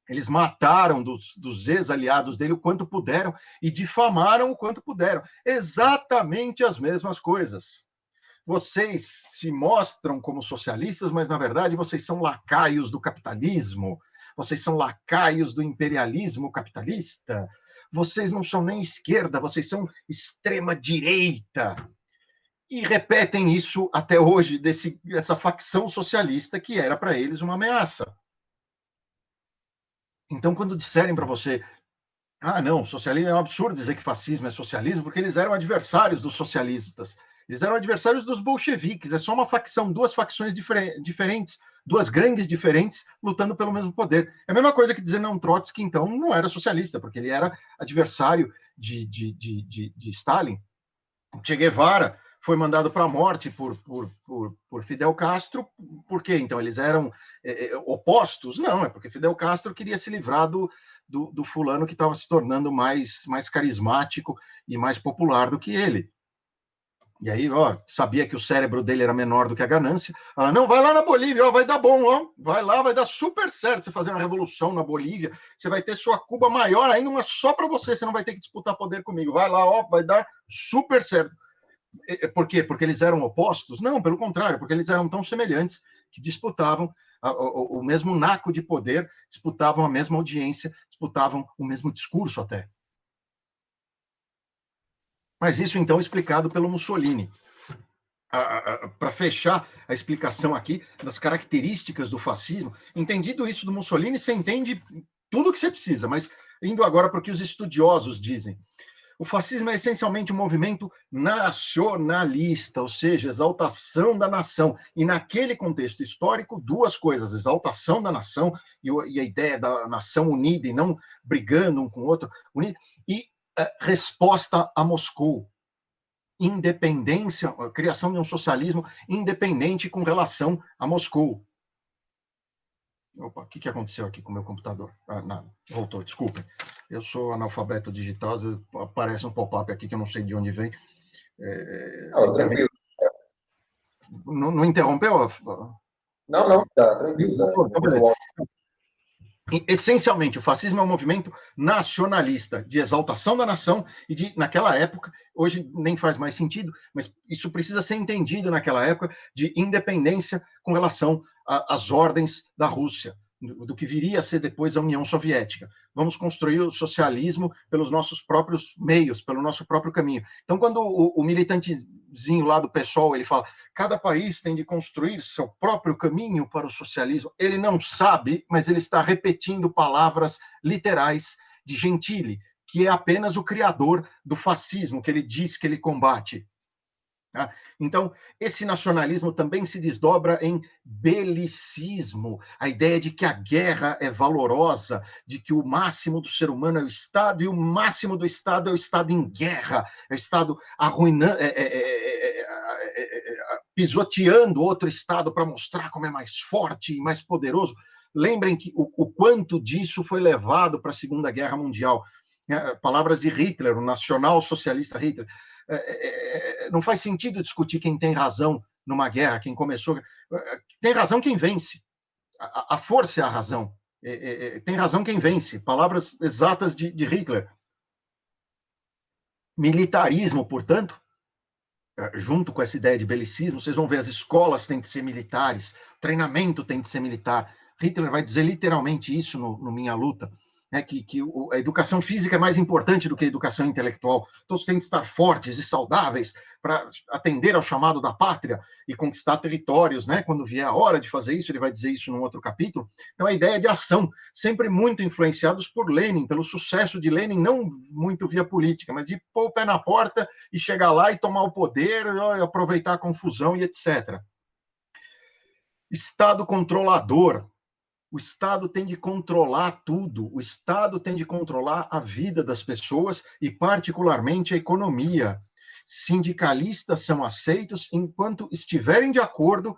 [SPEAKER 1] Eles mataram dos ex-aliados dele o quanto puderam e difamaram o quanto puderam. Exatamente as mesmas coisas. Vocês se mostram como socialistas, mas na verdade vocês são lacaios do capitalismo. Vocês são lacaios do imperialismo capitalista. Vocês não são nem esquerda, vocês são extrema-direita. E repetem isso até hoje, dessa facção socialista que era para eles uma ameaça. Então, quando disserem para você, não, socialismo é um absurdo dizer que fascismo é socialismo, porque eles eram adversários dos socialistas. Eles eram adversários dos bolcheviques. É só uma facção, duas facções diferentes, duas gangues diferentes, lutando pelo mesmo poder. É a mesma coisa que dizer, não, Trotsky, então, não era socialista, porque ele era adversário de Stalin. Che Guevara foi mandado para a morte por Fidel Castro. Por quê? Então, eles eram opostos? Não, é porque Fidel Castro queria se livrar do fulano que estava se tornando mais carismático e mais popular do que ele. E aí, sabia que o cérebro dele era menor do que a ganância. Não, vai lá na Bolívia, vai dar bom, vai lá, vai dar super certo você fazer uma revolução na Bolívia, você vai ter sua Cuba maior ainda, uma só para você não vai ter que disputar poder comigo. Vai lá, vai dar super certo. Por quê? Porque eles eram opostos? Não, pelo contrário, porque eles eram tão semelhantes que disputavam o mesmo naco de poder, disputavam a mesma audiência, disputavam o mesmo discurso até. Mas isso, então, explicado pelo Mussolini. Para fechar a explicação aqui das características do fascismo, entendido isso do Mussolini, você entende tudo o que você precisa, mas indo agora para o que os estudiosos dizem. O fascismo é essencialmente um movimento nacionalista, ou seja, exaltação da nação. E naquele contexto histórico, duas coisas, exaltação da nação e a ideia da nação unida e não brigando um com o outro, unida, e resposta a Moscou. independência, a criação de um socialismo independente com relação a Moscou. Opa, o que aconteceu aqui com o meu computador? Ah, nada, voltou, desculpem. Eu sou analfabeto digital, às vezes aparece um pop-up aqui que eu não sei de onde vem.
[SPEAKER 2] Tranquilo.
[SPEAKER 1] Não interrompeu?
[SPEAKER 2] Não, tá tranquilo.
[SPEAKER 1] Então, beleza. Essencialmente, o fascismo é um movimento nacionalista, de exaltação da nação e de, naquela época, hoje nem faz mais sentido, mas isso precisa ser entendido naquela época, de independência com relação às ordens da Rússia, do que viria a ser depois a União Soviética. Vamos construir o socialismo pelos nossos próprios meios, pelo nosso próprio caminho. Então, quando o militantezinho lá do PSOL, ele fala, cada país tem de construir seu próprio caminho para o socialismo, ele não sabe, mas ele está repetindo palavras literais de Gentili, que é apenas o criador do fascismo, que ele diz que ele combate. Então, esse nacionalismo também se desdobra em belicismo, a ideia de que a guerra é valorosa, de que o máximo do ser humano é o Estado, e o máximo do Estado é o Estado em guerra, é o Estado arruinando, pisoteando outro Estado para mostrar como é mais forte e mais poderoso. Lembrem que o quanto disso foi levado para a Segunda Guerra Mundial. Palavras de Hitler, o nacional-socialista Hitler. Não faz sentido discutir quem tem razão numa guerra, quem começou. Tem razão quem vence. A força é a razão. Tem razão quem vence. Palavras exatas de Hitler. Militarismo, portanto, junto com essa ideia de belicismo, vocês vão ver as escolas têm de ser militares, o treinamento tem de ser militar. Hitler vai dizer literalmente isso no Minha Luta, né, que a educação física é mais importante do que a educação intelectual. Todos têm de estar fortes e saudáveis para atender ao chamado da pátria e conquistar territórios, né? Quando vier a hora de fazer isso, ele vai dizer isso num outro capítulo. Então, a ideia de ação, sempre muito influenciados por Lenin, pelo sucesso de Lenin, não muito via política, mas de pôr o pé na porta e chegar lá e tomar o poder, aproveitar a confusão e etc. Estado controlador. O Estado tem de controlar tudo, o Estado tem de controlar a vida das pessoas e, particularmente, a economia. Sindicalistas são aceitos enquanto estiverem de acordo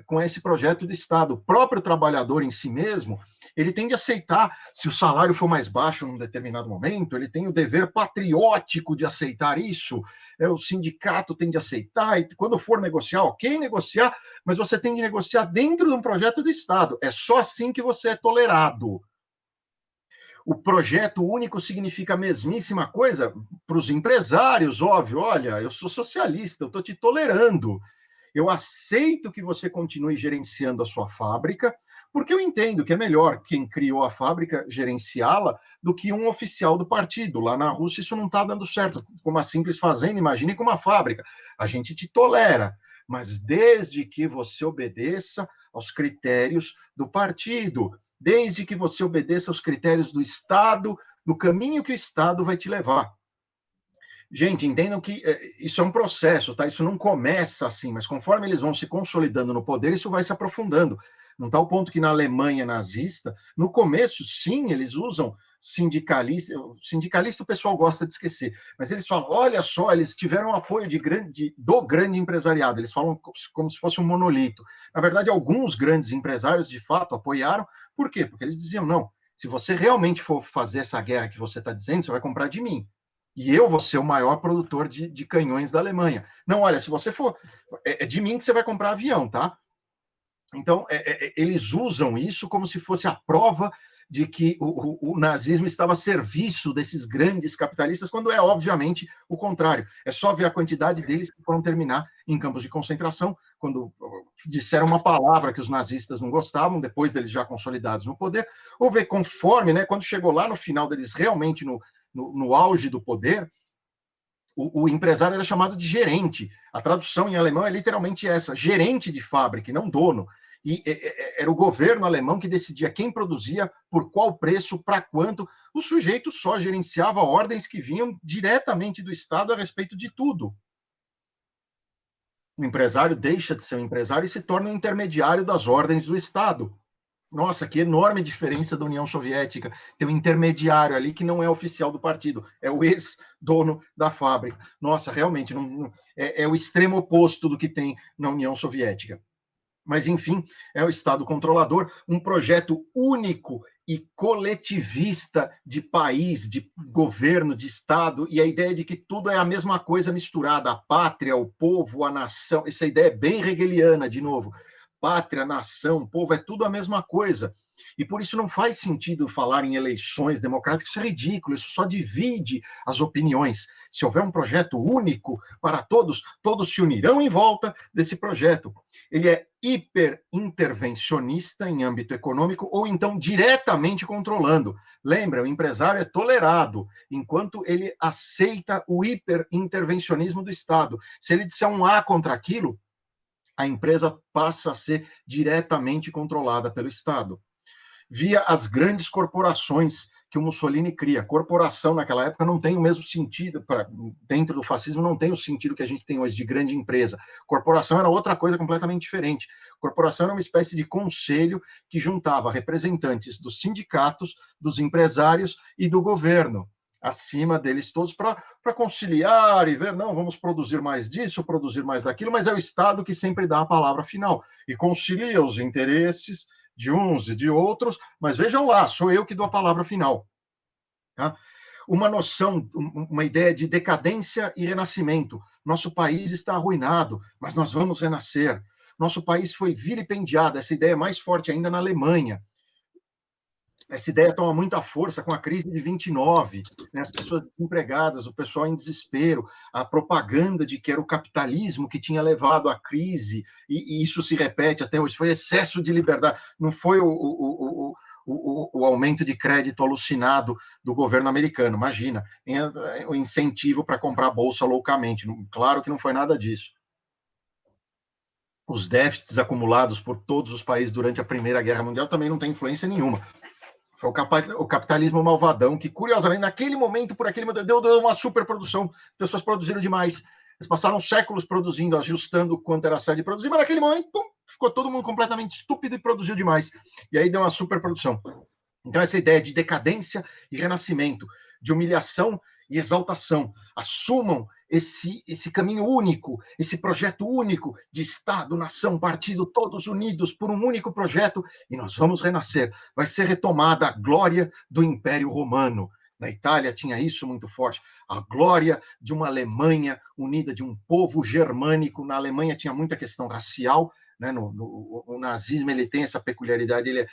[SPEAKER 1] com esse projeto de Estado. O próprio trabalhador em si mesmo, ele tem de aceitar, se o salário for mais baixo num determinado momento, ele tem o dever patriótico de aceitar isso, o sindicato tem de aceitar, e quando for negociar, ok, negociar, mas você tem de negociar dentro de um projeto de Estado. É só assim que você é tolerado. O projeto único significa a mesmíssima coisa para os empresários, óbvio. Olha, eu sou socialista, eu estou te tolerando. Eu aceito que você continue gerenciando a sua fábrica, porque eu entendo que é melhor quem criou a fábrica gerenciá-la do que um oficial do partido. Lá na Rússia isso não está dando certo. Com uma simples fazenda, imagine com uma fábrica. A gente te tolera, mas desde que você obedeça aos critérios do partido, desde que você obedeça aos critérios do Estado, do caminho que o Estado vai te levar. Gente, entendam que isso é um processo, tá? Isso não começa assim, mas conforme eles vão se consolidando no poder, isso vai se aprofundando. Não tal ponto que na Alemanha nazista, no começo, sim, eles usam sindicalista. Sindicalista o pessoal gosta de esquecer, mas eles falam, olha só, eles tiveram apoio do grande empresariado, eles falam como se fosse um monolito. Na verdade, alguns grandes empresários, de fato, apoiaram. Por quê? Porque eles diziam, não, se você realmente for fazer essa guerra que você está dizendo, você vai comprar de mim. E eu vou ser o maior produtor de canhões da Alemanha. Não, olha, se você for... É de mim que você vai comprar avião, tá? Então, eles usam isso como se fosse a prova de que o nazismo estava a serviço desses grandes capitalistas, quando é, obviamente, o contrário. É só ver a quantidade deles que foram terminar em campos de concentração, quando disseram uma palavra que os nazistas não gostavam, depois deles já consolidados no poder, ou ver conforme, né, quando chegou lá no final deles realmente no auge do poder, o empresário era chamado de gerente. A tradução em alemão é literalmente essa, gerente de fábrica, não dono. E era o governo alemão que decidia quem produzia, por qual preço, para quanto. O sujeito só gerenciava ordens que vinham diretamente do Estado a respeito de tudo. O empresário deixa de ser um empresário e se torna um intermediário das ordens do Estado. Nossa, que enorme diferença da União Soviética. Tem um intermediário ali que não é oficial do partido, é o ex-dono da fábrica. Nossa, realmente, é o extremo oposto do que tem na União Soviética. Mas, enfim, é o Estado controlador, um projeto único e coletivista de país, de governo, de Estado, e a ideia de que tudo é a mesma coisa misturada, a pátria, o povo, a nação, essa ideia é bem hegeliana, de novo. Pátria, nação, povo, é tudo a mesma coisa. E por isso não faz sentido falar em eleições democráticas, isso é ridículo, isso só divide as opiniões. Se houver um projeto único para todos, todos se unirão em volta desse projeto. Ele é hiperintervencionista em âmbito econômico ou então diretamente controlando. Lembra, o empresário é tolerado enquanto ele aceita o hiperintervencionismo do Estado. Se ele disser um A contra aquilo, a empresa passa a ser diretamente controlada pelo Estado. Via as grandes corporações que o Mussolini cria. Corporação, naquela época, não tem o mesmo sentido, dentro do fascismo, não tem o sentido que a gente tem hoje de grande empresa. Corporação era outra coisa completamente diferente. Corporação era uma espécie de conselho que juntava representantes dos sindicatos, dos empresários e do governo, acima deles todos, para conciliar e ver, não, vamos produzir mais disso, produzir mais daquilo, mas é o Estado que sempre dá a palavra final e concilia os interesses de uns e de outros, mas vejam lá, sou eu que dou a palavra final. Tá? Uma noção, uma ideia de decadência e renascimento. Nosso país está arruinado, mas nós vamos renascer. Nosso país foi vilipendiado, essa ideia é mais forte ainda na Alemanha. Essa ideia toma muita força com a crise de 29, né? As pessoas desempregadas, o pessoal em desespero, a propaganda de que era o capitalismo que tinha levado à crise, e isso se repete até hoje, foi excesso de liberdade, não foi o aumento de crédito alucinado do governo americano, imagina, o incentivo para comprar bolsa loucamente, claro que não foi nada disso. Os déficits acumulados por todos os países durante a Primeira Guerra Mundial também não tem influência nenhuma. Foi o capitalismo malvadão, que, curiosamente, naquele momento, por aquele momento, deu uma superprodução. As pessoas produziram demais. Eles passaram séculos produzindo, ajustando o quanto era certo de produzir, mas naquele momento, pum, ficou todo mundo completamente estúpido e produziu demais. E aí deu uma superprodução. Então, essa ideia de decadência e renascimento, de humilhação e exaltação, assumam esse caminho único, esse projeto único de Estado, nação, partido, todos unidos por um único projeto, e nós vamos renascer. Vai ser retomada a glória do Império Romano. Na Itália tinha isso muito forte, a glória de uma Alemanha unida, de um povo germânico. Na Alemanha tinha muita questão racial, né? O nazismo ele tem essa peculiaridade, ele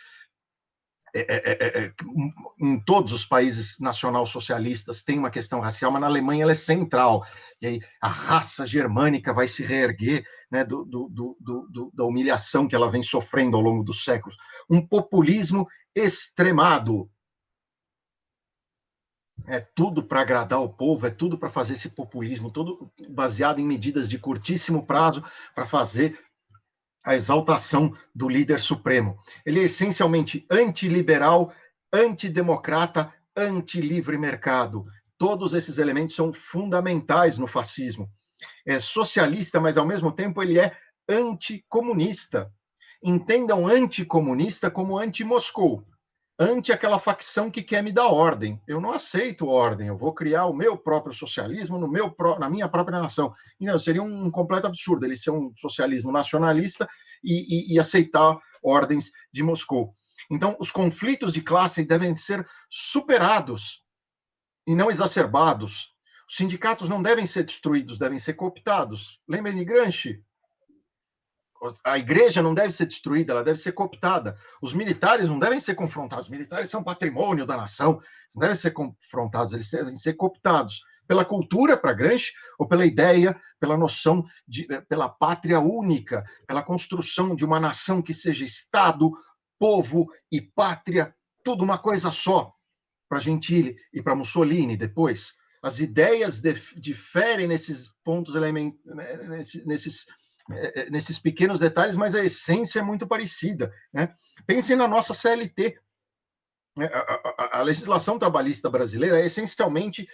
[SPEAKER 1] em todos os países nacional-socialistas tem uma questão racial, mas na Alemanha ela é central. E aí a raça germânica vai se reerguer, né, da humilhação que ela vem sofrendo ao longo dos séculos. Um populismo extremado. É tudo para agradar o povo, é tudo para fazer esse populismo, tudo baseado em medidas de curtíssimo prazo para fazer a exaltação do líder supremo. Ele é essencialmente antiliberal, antidemocrata, anti-livre mercado. Todos esses elementos são fundamentais no fascismo. É socialista, mas ao mesmo tempo ele é anticomunista. Entendam anticomunista como anti-Moscou, ante aquela facção que quer me dar ordem. Eu não aceito ordem, eu vou criar o meu próprio socialismo na minha própria nação. E não, seria um completo absurdo ele ser um socialismo nacionalista e aceitar ordens de Moscou. Então, os conflitos de classe devem ser superados e não exacerbados. Os sindicatos não devem ser destruídos, devem ser cooptados. Lembrem de Gramsci? A igreja não deve ser destruída, ela deve ser cooptada. Os militares não devem ser confrontados. Os militares são patrimônio da nação, eles não devem ser confrontados, eles devem ser cooptados pela cultura para Gramsci ou pela ideia, pela noção pela pátria única, pela construção de uma nação que seja Estado, povo e pátria, tudo uma coisa só, para Gentili e para Mussolini depois. As ideias diferem nesses pontos, nesses pequenos detalhes, mas a essência é muito parecida. Né? Pensem na nossa CLT. A legislação trabalhista brasileira é essencialmente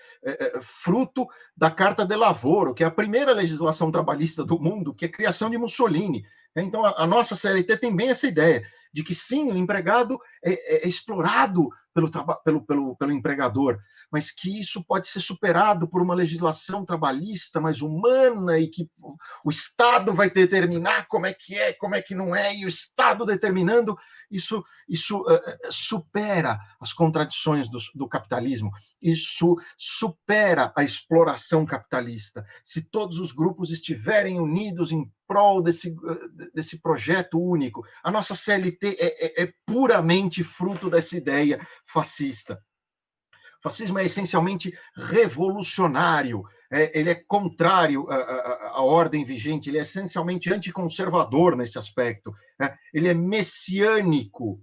[SPEAKER 1] fruto da Carta de Lavoro, que é a primeira legislação trabalhista do mundo, que é a criação de Mussolini. Então, a nossa CLT tem bem essa ideia. de que sim, o empregado é explorado pelo empregador, mas que isso pode ser superado por uma legislação trabalhista mais humana e que o Estado vai determinar como é que não é, e o Estado determinando, isso supera as contradições do capitalismo, isso supera a exploração capitalista. Se todos os grupos estiverem unidos em prol desse projeto único, a nossa CLT é puramente fruto dessa ideia fascista. O fascismo é essencialmente revolucionário, ele é contrário à ordem vigente, ele é essencialmente anticonservador nesse aspecto, ele é messiânico,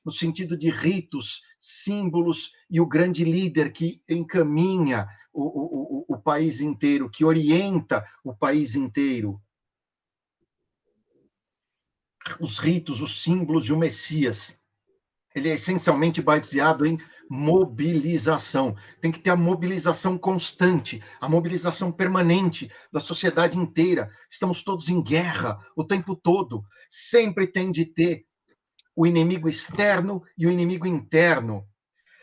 [SPEAKER 1] no sentido de ritos, símbolos e o grande líder que encaminha o país inteiro, que orienta o país inteiro. Os ritos, os símbolos e o Messias. Ele é essencialmente baseado em mobilização. Tem que ter a mobilização constante, a mobilização permanente da sociedade inteira. Estamos todos em guerra o tempo todo. Sempre tem de ter o inimigo externo e o inimigo interno.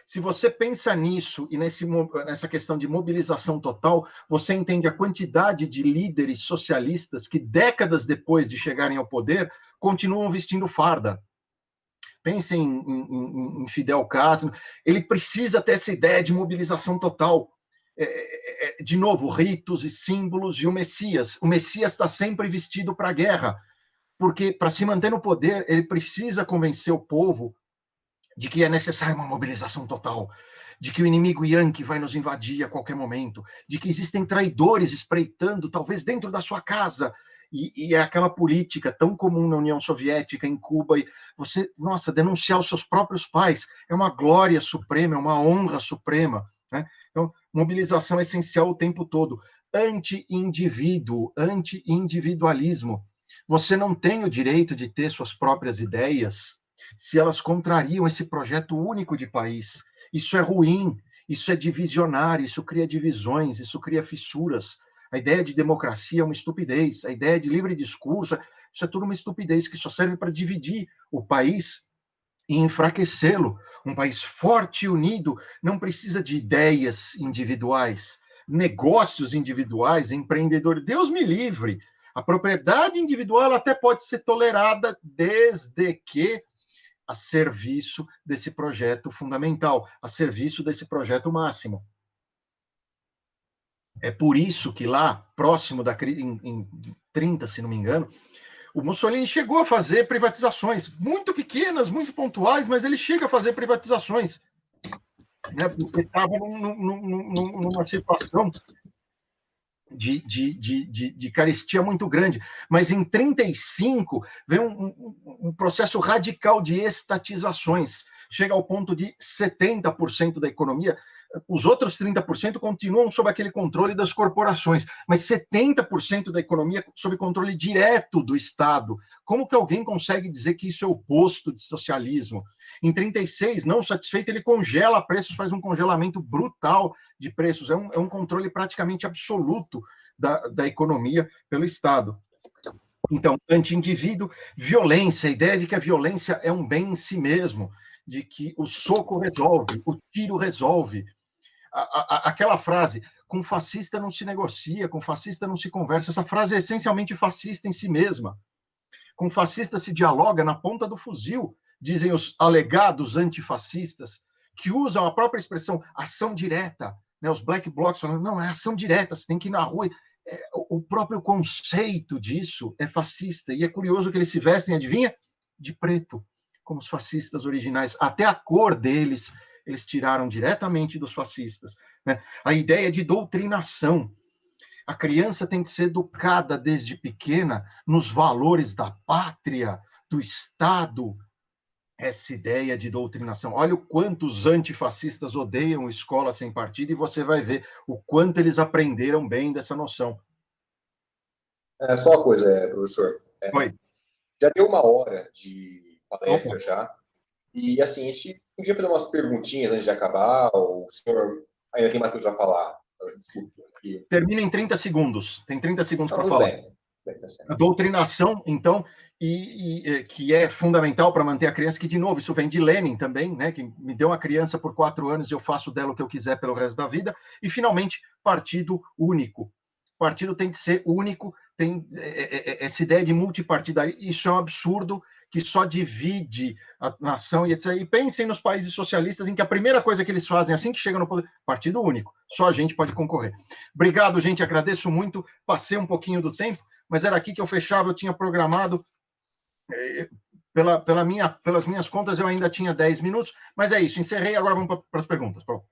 [SPEAKER 1] Se você pensa nisso e nessa questão de mobilização total, você entende a quantidade de líderes socialistas que, décadas depois de chegarem ao poder, continuam vestindo farda. Pensem em Fidel Castro, ele precisa ter essa ideia de mobilização total. De novo, ritos e símbolos e o Messias. O Messias está sempre vestido para a guerra, porque para se manter no poder, ele precisa convencer o povo de que é necessária uma mobilização total, de que o inimigo Yankee vai nos invadir a qualquer momento, de que existem traidores espreitando, talvez dentro da sua casa, e é aquela política tão comum na União Soviética, em Cuba, e você, nossa, denunciar os seus próprios pais é uma glória suprema, é uma honra suprema, né? Então, mobilização é essencial o tempo todo. Anti-indivíduo, anti-individualismo. Você não tem o direito de ter suas próprias ideias se elas contrariam esse projeto único de país. Isso é ruim, isso é divisionário, isso cria divisões, isso cria fissuras. A ideia de democracia é uma estupidez, a ideia de livre discurso, isso é tudo uma estupidez que só serve para dividir o país e enfraquecê-lo. Um país forte e unido não precisa de ideias individuais, negócios individuais, empreendedores. Deus me livre! A propriedade individual até pode ser tolerada desde que a serviço desse projeto fundamental, a serviço desse projeto máximo. É por isso que lá, próximo da crise, em 30, se não me engano, o Mussolini chegou a fazer privatizações, muito pequenas, muito pontuais, mas ele chega a fazer privatizações, né, porque estava numa situação de carestia muito grande. Mas em 35 vem um processo radical de estatizações, chega ao ponto de 70% da economia. Os outros 30% continuam sob aquele controle das corporações, mas 70% da economia sob controle direto do Estado. Como que alguém consegue dizer que isso é o oposto de socialismo? Em 36, não satisfeito, ele congela preços, faz um congelamento brutal de preços. É um controle praticamente absoluto da economia pelo Estado. Então, anti-indivíduo, violência, a ideia de que a violência é um bem em si mesmo, de que o soco resolve, o tiro resolve. Aquela frase, com fascista não se negocia, com fascista não se conversa, essa frase é essencialmente fascista em si mesma. Com fascista se dialoga na ponta do fuzil, dizem os alegados antifascistas, que usam a própria expressão ação direta, né? Os black blocs falando, não, é ação direta, você tem que ir na rua. O próprio conceito disso é fascista, e é curioso que eles se vestem, adivinha? De preto, como os fascistas originais. Até a cor deles eles tiraram diretamente dos fascistas, né? A ideia de doutrinação. A criança tem que ser educada desde pequena nos valores da pátria, do Estado. Essa ideia de doutrinação. Olha o quanto os antifascistas odeiam escola sem partido e você vai ver o quanto eles aprenderam bem dessa noção.
[SPEAKER 2] Só uma coisa, professor.
[SPEAKER 1] Oi.
[SPEAKER 2] Já deu 1 hora de palestra já. E, assim, a gente podia fazer umas perguntinhas antes de acabar, ou o senhor ainda tem mais coisa para falar? Desculpa.
[SPEAKER 1] Termina em 30 segundos. Tem 30 segundos para
[SPEAKER 2] Tudo
[SPEAKER 1] falar.
[SPEAKER 2] bem. Tá certo.
[SPEAKER 1] A doutrinação, então, que é fundamental para manter a criança, que, de novo, isso vem de Lenin também, né, que me deu uma criança por 4 anos e eu faço dela o que eu quiser pelo resto da vida, e, finalmente, partido único. O partido tem que ser único, tem essa ideia de multipartidarismo, isso é um absurdo, que só divide a nação e etc. E pensem nos países socialistas em que a primeira coisa que eles fazem assim que chegam no poder, partido único, só a gente pode concorrer. Obrigado, gente, agradeço muito, passei um pouquinho do tempo, mas era aqui que eu fechava, eu tinha programado, pelas minhas contas, eu ainda tinha 10 minutos, mas é isso, encerrei, agora vamos para as perguntas. Pronto.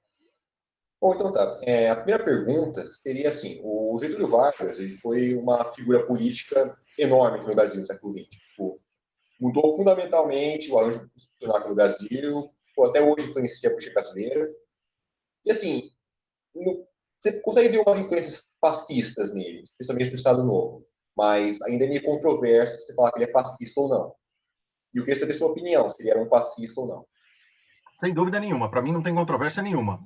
[SPEAKER 2] Bom, então tá. A primeira pergunta seria assim: o Getúlio Vargas ele foi uma figura política enorme aqui no Brasil no século XX. Tipo, mudou fundamentalmente o arranjo constitucional aqui no Brasil, tipo, até hoje influencia a política brasileira. E assim, você consegue ver umas influências fascistas nele, especialmente no Estado Novo, mas ainda é meio controverso você falar que ele é fascista ou não. E eu queria saber sua opinião, se ele era um fascista ou não.
[SPEAKER 1] Sem dúvida nenhuma, para mim não tem controvérsia nenhuma.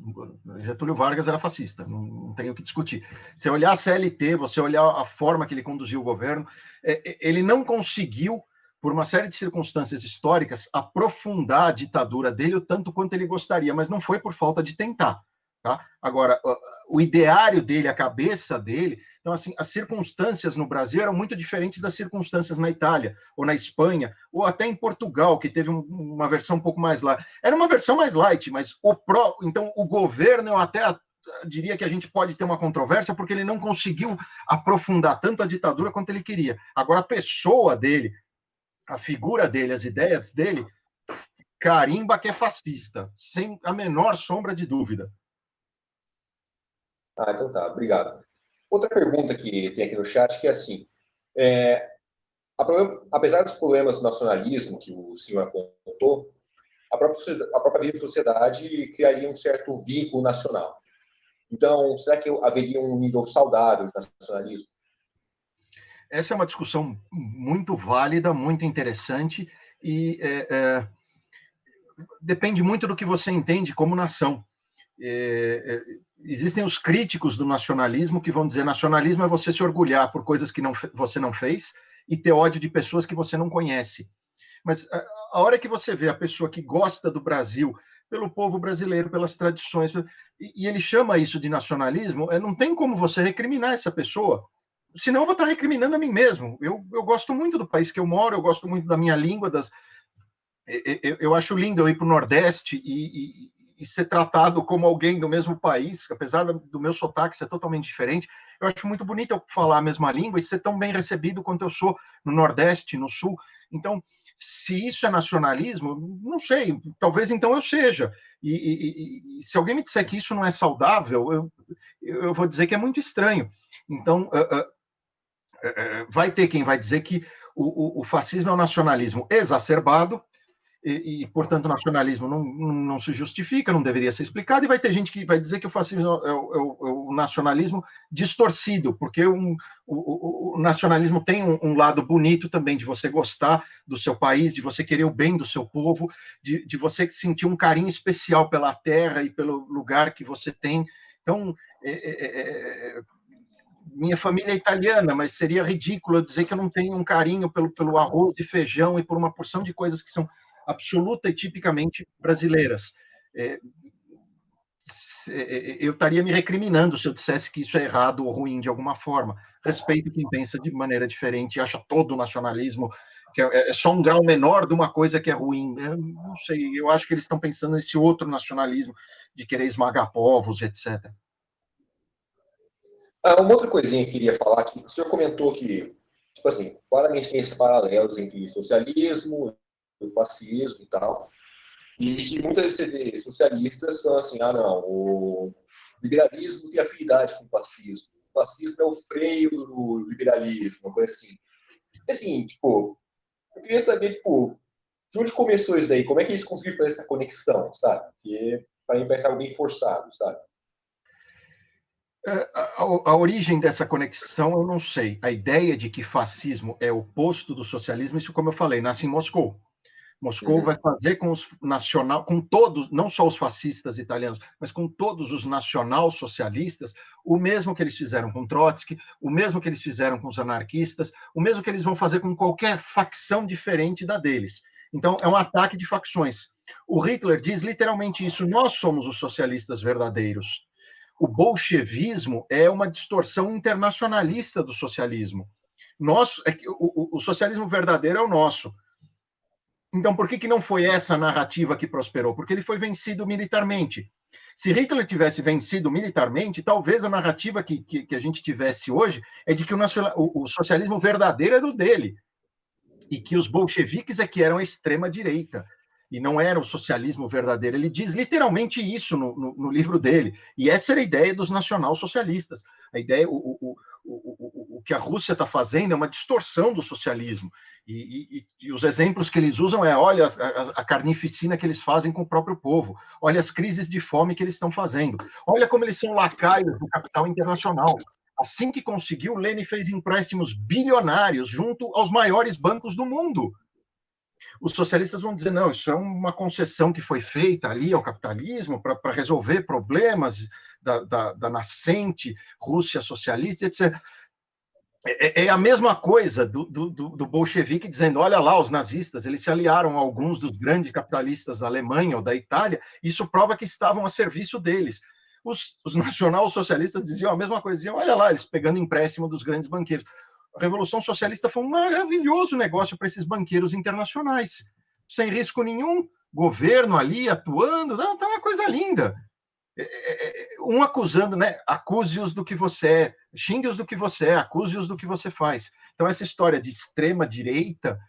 [SPEAKER 1] Getúlio Vargas era fascista, não tem o que discutir. Você olhar a CLT, você olhar a forma que ele conduziu o governo, ele não conseguiu, por uma série de circunstâncias históricas, aprofundar a ditadura dele o tanto quanto ele gostaria, mas não foi por falta de tentar. Tá? Agora, o ideário dele, a cabeça dele, então, assim, as circunstâncias no Brasil eram muito diferentes das circunstâncias na Itália, ou na Espanha, ou até em Portugal, que teve uma versão um pouco mais lá. Era uma versão mais light, mas então o governo, eu até diria que a gente pode ter uma controvérsia, porque ele não conseguiu aprofundar tanto a ditadura quanto ele queria. Agora, a pessoa dele, a figura dele, as ideias dele, carimba que é fascista, sem a menor sombra de dúvida.
[SPEAKER 2] Ah, então tá, obrigado. Outra pergunta que tem aqui no chat que é assim: é, apesar dos problemas do nacionalismo que o senhor apontou, a própria vida de sociedade criaria um certo vínculo nacional. Então, será que haveria um nível saudável de nacionalismo?
[SPEAKER 1] Essa é uma discussão muito válida, muito interessante, e depende muito do que você entende como nação. Existem os críticos do nacionalismo que vão dizer nacionalismo é você se orgulhar por coisas que você não fez e ter ódio de pessoas que você não conhece. Mas a hora que você vê a pessoa que gosta do Brasil, pelo povo brasileiro, pelas tradições, e ele chama isso de nacionalismo, não tem como você recriminar essa pessoa. Senão eu vou estar recriminando a mim mesmo. Eu gosto muito do país que eu moro, eu gosto muito da minha língua, eu acho lindo eu ir para o Nordeste e ser tratado como alguém do mesmo país, apesar do meu sotaque ser totalmente diferente. Eu acho muito bonito eu falar a mesma língua e ser tão bem recebido quanto eu sou no Nordeste, no Sul. Então, se isso é nacionalismo, não sei, talvez então eu seja. E se alguém me disser que isso não é saudável, eu vou dizer que é muito estranho. Então, vai ter quem vai dizer que o fascismo é um nacionalismo exacerbado, portanto, o nacionalismo não se justifica, não deveria ser explicado, e vai ter gente que vai dizer que o fascismo é o nacionalismo distorcido, porque o nacionalismo tem um lado bonito também, de você gostar do seu país, de você querer o bem do seu povo, de você sentir um carinho especial pela terra e pelo lugar que você tem. Então, minha família é italiana, mas seria ridículo eu dizer que eu não tenho um carinho pelo arroz e feijão e por uma porção de coisas que são absoluta e tipicamente brasileiras. Eu estaria me recriminando se eu dissesse que isso é errado ou ruim de alguma forma. Respeito quem pensa de maneira diferente e acha todo o nacionalismo que é só um grau menor de uma coisa que é ruim. Eu não sei, eu acho que eles estão pensando nesse outro nacionalismo de querer esmagar povos, etc.
[SPEAKER 2] Uma outra coisinha que eu queria falar aqui, o senhor comentou que, tipo assim, claramente tem esses paralelos entre socialismo, o fascismo e tal, e que muitas vezes socialistas falam assim, não, o liberalismo tem afinidade com o fascismo é o freio do liberalismo, uma coisa assim. E, assim, tipo, eu queria saber, tipo, de onde começou isso daí? Como é que eles conseguiram fazer essa conexão, sabe? Porque para mim parece algo bem forçado, sabe?
[SPEAKER 1] A origem dessa conexão eu não sei. A ideia de que fascismo é oposto do socialismo, isso, como eu falei, nasce em Moscou. Moscou vai fazer com os nacional, com todos, não só os fascistas italianos, mas com todos os nacional-socialistas, o mesmo que eles fizeram com Trotsky, o mesmo que eles fizeram com os anarquistas, o mesmo que eles vão fazer com qualquer facção diferente da deles. Então, é um ataque de facções. O Hitler diz literalmente isso: nós somos os socialistas verdadeiros. O bolchevismo é uma distorção internacionalista do socialismo. O socialismo verdadeiro é o nosso. Então, por que não foi essa narrativa que prosperou? Porque ele foi vencido militarmente. Se Hitler tivesse vencido militarmente, talvez a narrativa que a gente tivesse hoje é de que o socialismo verdadeiro era o dele, e que os bolcheviques é que eram a extrema-direita, e não era o socialismo verdadeiro. Ele diz literalmente isso no livro dele, e essa era a ideia dos nacional-socialistas. A ideia, o que a Rússia está fazendo é uma distorção do socialismo, e os exemplos que eles usam olha a carnificina que eles fazem com o próprio povo, olha as crises de fome que eles estão fazendo, olha como eles são lacaios do capital internacional. Assim que conseguiu, Lenin fez empréstimos bilionários junto aos maiores bancos do mundo. Os socialistas vão dizer, não, isso é uma concessão que foi feita ali ao capitalismo para resolver problemas da nascente Rússia socialista, etc. É a mesma coisa do bolchevique dizendo, olha lá, os nazistas, eles se aliaram a alguns dos grandes capitalistas da Alemanha ou da Itália, isso prova que estavam a serviço deles. Os nacional-socialistas diziam a mesma coisa, diziam, olha lá, eles pegando empréstimo dos grandes banqueiros. A Revolução Socialista foi um maravilhoso negócio para esses banqueiros internacionais, sem risco nenhum, governo ali atuando, tá uma coisa linda. Um acusando, né? Acuse-os do que você é, xingue-os do que você é, acuse-os do que você faz. Então, essa história de extrema-direita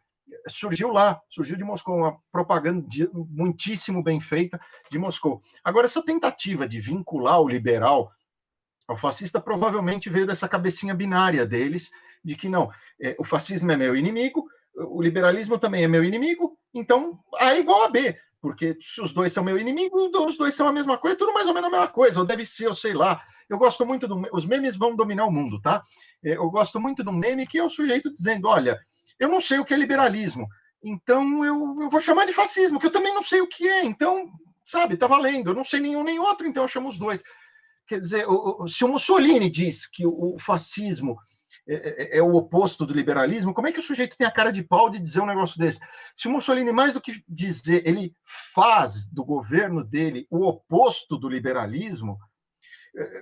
[SPEAKER 1] surgiu lá, surgiu de Moscou, uma propaganda muitíssimo bem feita de Moscou. Agora, essa tentativa de vincular o liberal ao fascista provavelmente veio dessa cabecinha binária deles, de que não, o fascismo é meu inimigo, o liberalismo também é meu inimigo, então A é igual a B, porque se os dois são meu inimigo, os dois são a mesma coisa, tudo mais ou menos a mesma coisa, ou deve ser, eu sei lá. Eu gosto muito os memes vão dominar o mundo, tá? Eu gosto muito do meme que é o sujeito dizendo, olha, eu não sei o que é liberalismo, então eu vou chamar de fascismo, que eu também não sei o que é, então, sabe, tá valendo, eu não sei nenhum nem outro, então eu chamo os dois. Quer dizer, se o Mussolini diz que o fascismo é o oposto do liberalismo, como é que o sujeito tem a cara de pau de dizer um negócio desse? Se o Mussolini, mais do que dizer, ele faz do governo dele o oposto do liberalismo,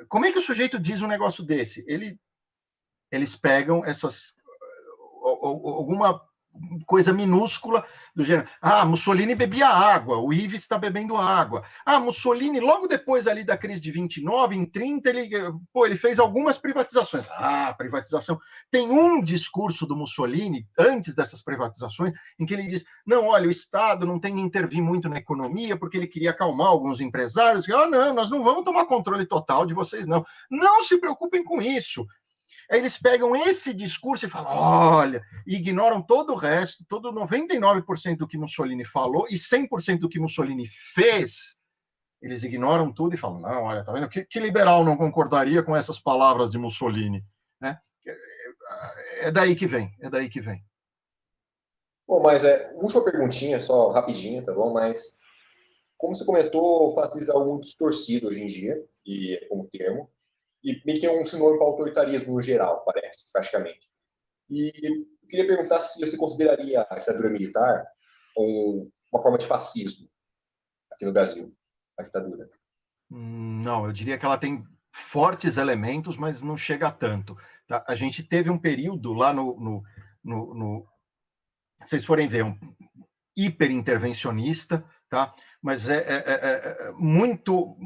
[SPEAKER 1] como é que o sujeito diz um negócio desse? Eles pegam alguma coisa minúscula do gênero. Mussolini bebia água, o Ives está bebendo água. Mussolini, logo depois ali da crise de 29, em 30, ele fez algumas privatizações. Privatização. Tem um discurso do Mussolini, antes dessas privatizações, em que ele diz, não, olha, o Estado não tem que intervir muito na economia, porque ele queria acalmar alguns empresários. Não, nós não vamos tomar controle total de vocês, não. Não se preocupem com isso. Aí eles pegam esse discurso e falam, olha, e ignoram todo o resto, todo 99% do que Mussolini falou e 100% do que Mussolini fez, eles ignoram tudo e falam, não, olha, tá vendo? Que liberal não concordaria com essas palavras de Mussolini? Né? É daí que vem, é daí que vem.
[SPEAKER 2] Bom, mas última perguntinha, só rapidinha, tá bom? Mas, como você comentou, o fascismo é algo muito distorcido hoje em dia, e como termo, e meio que é um sinônimo para autoritarismo no geral, parece, praticamente. E eu queria perguntar se você consideraria a ditadura militar uma forma de fascismo aqui no Brasil, a ditadura.
[SPEAKER 1] Não, eu diria que ela tem fortes elementos, mas não chega a tanto. Tá? A gente teve um período lá se vocês forem ver, um hiperintervencionista, tá? Mas muito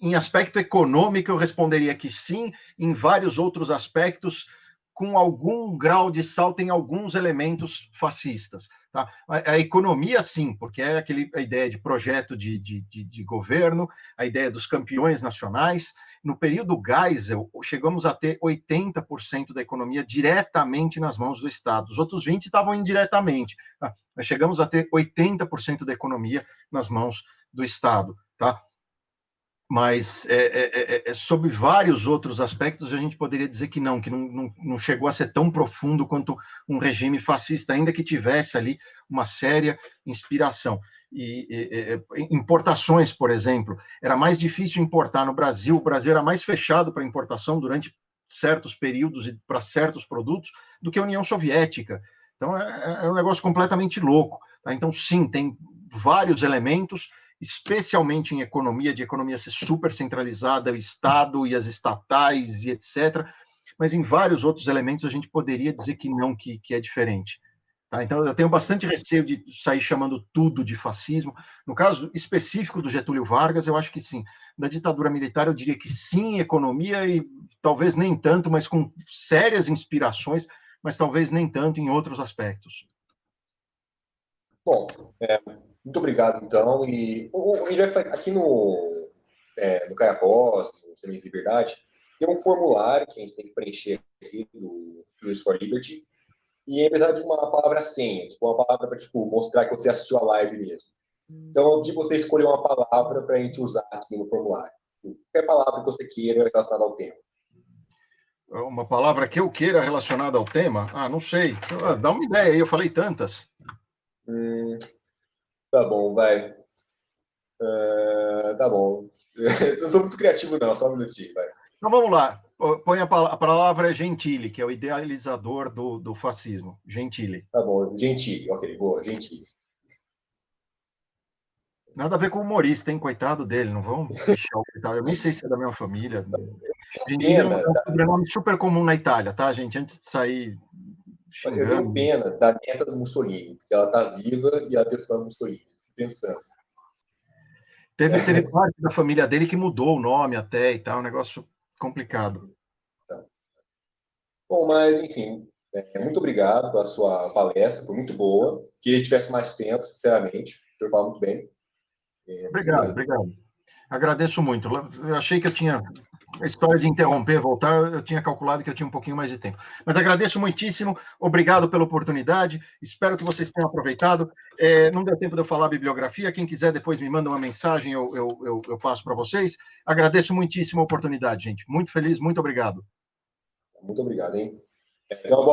[SPEAKER 1] em aspecto econômico eu responderia que sim, em vários outros aspectos com algum grau de salto em alguns elementos fascistas. Tá? A economia, sim, porque é a ideia de projeto de governo, a ideia dos campeões nacionais. No período Geisel, chegamos a ter 80% da economia diretamente nas mãos do Estado. Os outros 20% estavam indiretamente. Tá? Nós chegamos a ter 80% da economia nas mãos do Estado. Tá? Mas sobre vários outros aspectos a gente poderia dizer que não chegou a ser tão profundo quanto um regime fascista, ainda que tivesse ali uma séria inspiração. Importações, por exemplo, era mais difícil importar no Brasil, o Brasil era mais fechado para importação durante certos períodos e para certos produtos do que a União Soviética. Então é um negócio completamente louco. Tá? Então, sim, tem vários elementos, especialmente em economia, de economia ser super centralizada, o Estado e as estatais e etc. Mas em vários outros elementos a gente poderia dizer que não, que é diferente. Tá? Então, eu tenho bastante receio de sair chamando tudo de fascismo. No caso específico do Getúlio Vargas, eu acho que sim. Da ditadura militar, eu diria que sim, economia, e talvez nem tanto, mas com sérias inspirações, mas talvez nem tanto em outros aspectos.
[SPEAKER 2] Bom, muito obrigado, então. E aqui no Caia Pós, no Semente de Liberdade, tem um formulário que a gente tem que preencher aqui do Students for Liberty. E é precisar de uma palavra senha, tipo, uma palavra para tipo, mostrar que você assistiu a live mesmo. Então, eu pedi você escolher uma palavra para a gente usar aqui no formulário. Qualquer palavra que você queira relacionada ao tema.
[SPEAKER 1] Uma palavra que eu queira relacionada ao tema? Ah, não sei. Dá uma ideia aí, eu falei tantas.
[SPEAKER 2] Tá bom, vai. Tá bom. Eu não sou muito criativo, não, só um minutinho, vai.
[SPEAKER 1] Então vamos lá. Põe a palavra Gentili, que é o idealizador do fascismo. Gentili.
[SPEAKER 2] Tá bom, Gentili, ok, boa, Gentili.
[SPEAKER 1] Nada a ver com o humorista, hein? Coitado dele, não vão pichar o coitado. Eu nem sei se é da mesma família. Gentili é um sobrenome super comum na Itália, tá, gente? Antes de sair
[SPEAKER 2] Eu
[SPEAKER 1] xingando.
[SPEAKER 2] tenho pena da neta do Mussolini, porque ela tá viva e ela testou a Mussolini, pensando.
[SPEAKER 1] Teve parte da família dele que mudou o nome até e tal, um negócio complicado.
[SPEAKER 2] Tá. Bom, mas, enfim, muito obrigado pela sua palestra, foi muito boa. Queria que tivesse mais tempo, sinceramente. O senhor fala muito bem.
[SPEAKER 1] Obrigado. Agradeço muito. Eu achei que eu tinha a história de interromper, voltar, eu tinha calculado que eu tinha um pouquinho mais de tempo. Mas agradeço muitíssimo, obrigado pela oportunidade, espero que vocês tenham aproveitado. Não deu tempo de eu falar a bibliografia, quem quiser depois me manda uma mensagem, eu passo para vocês. Agradeço muitíssimo a oportunidade, gente. Muito feliz, muito obrigado.
[SPEAKER 2] Muito obrigado, hein? Até uma boa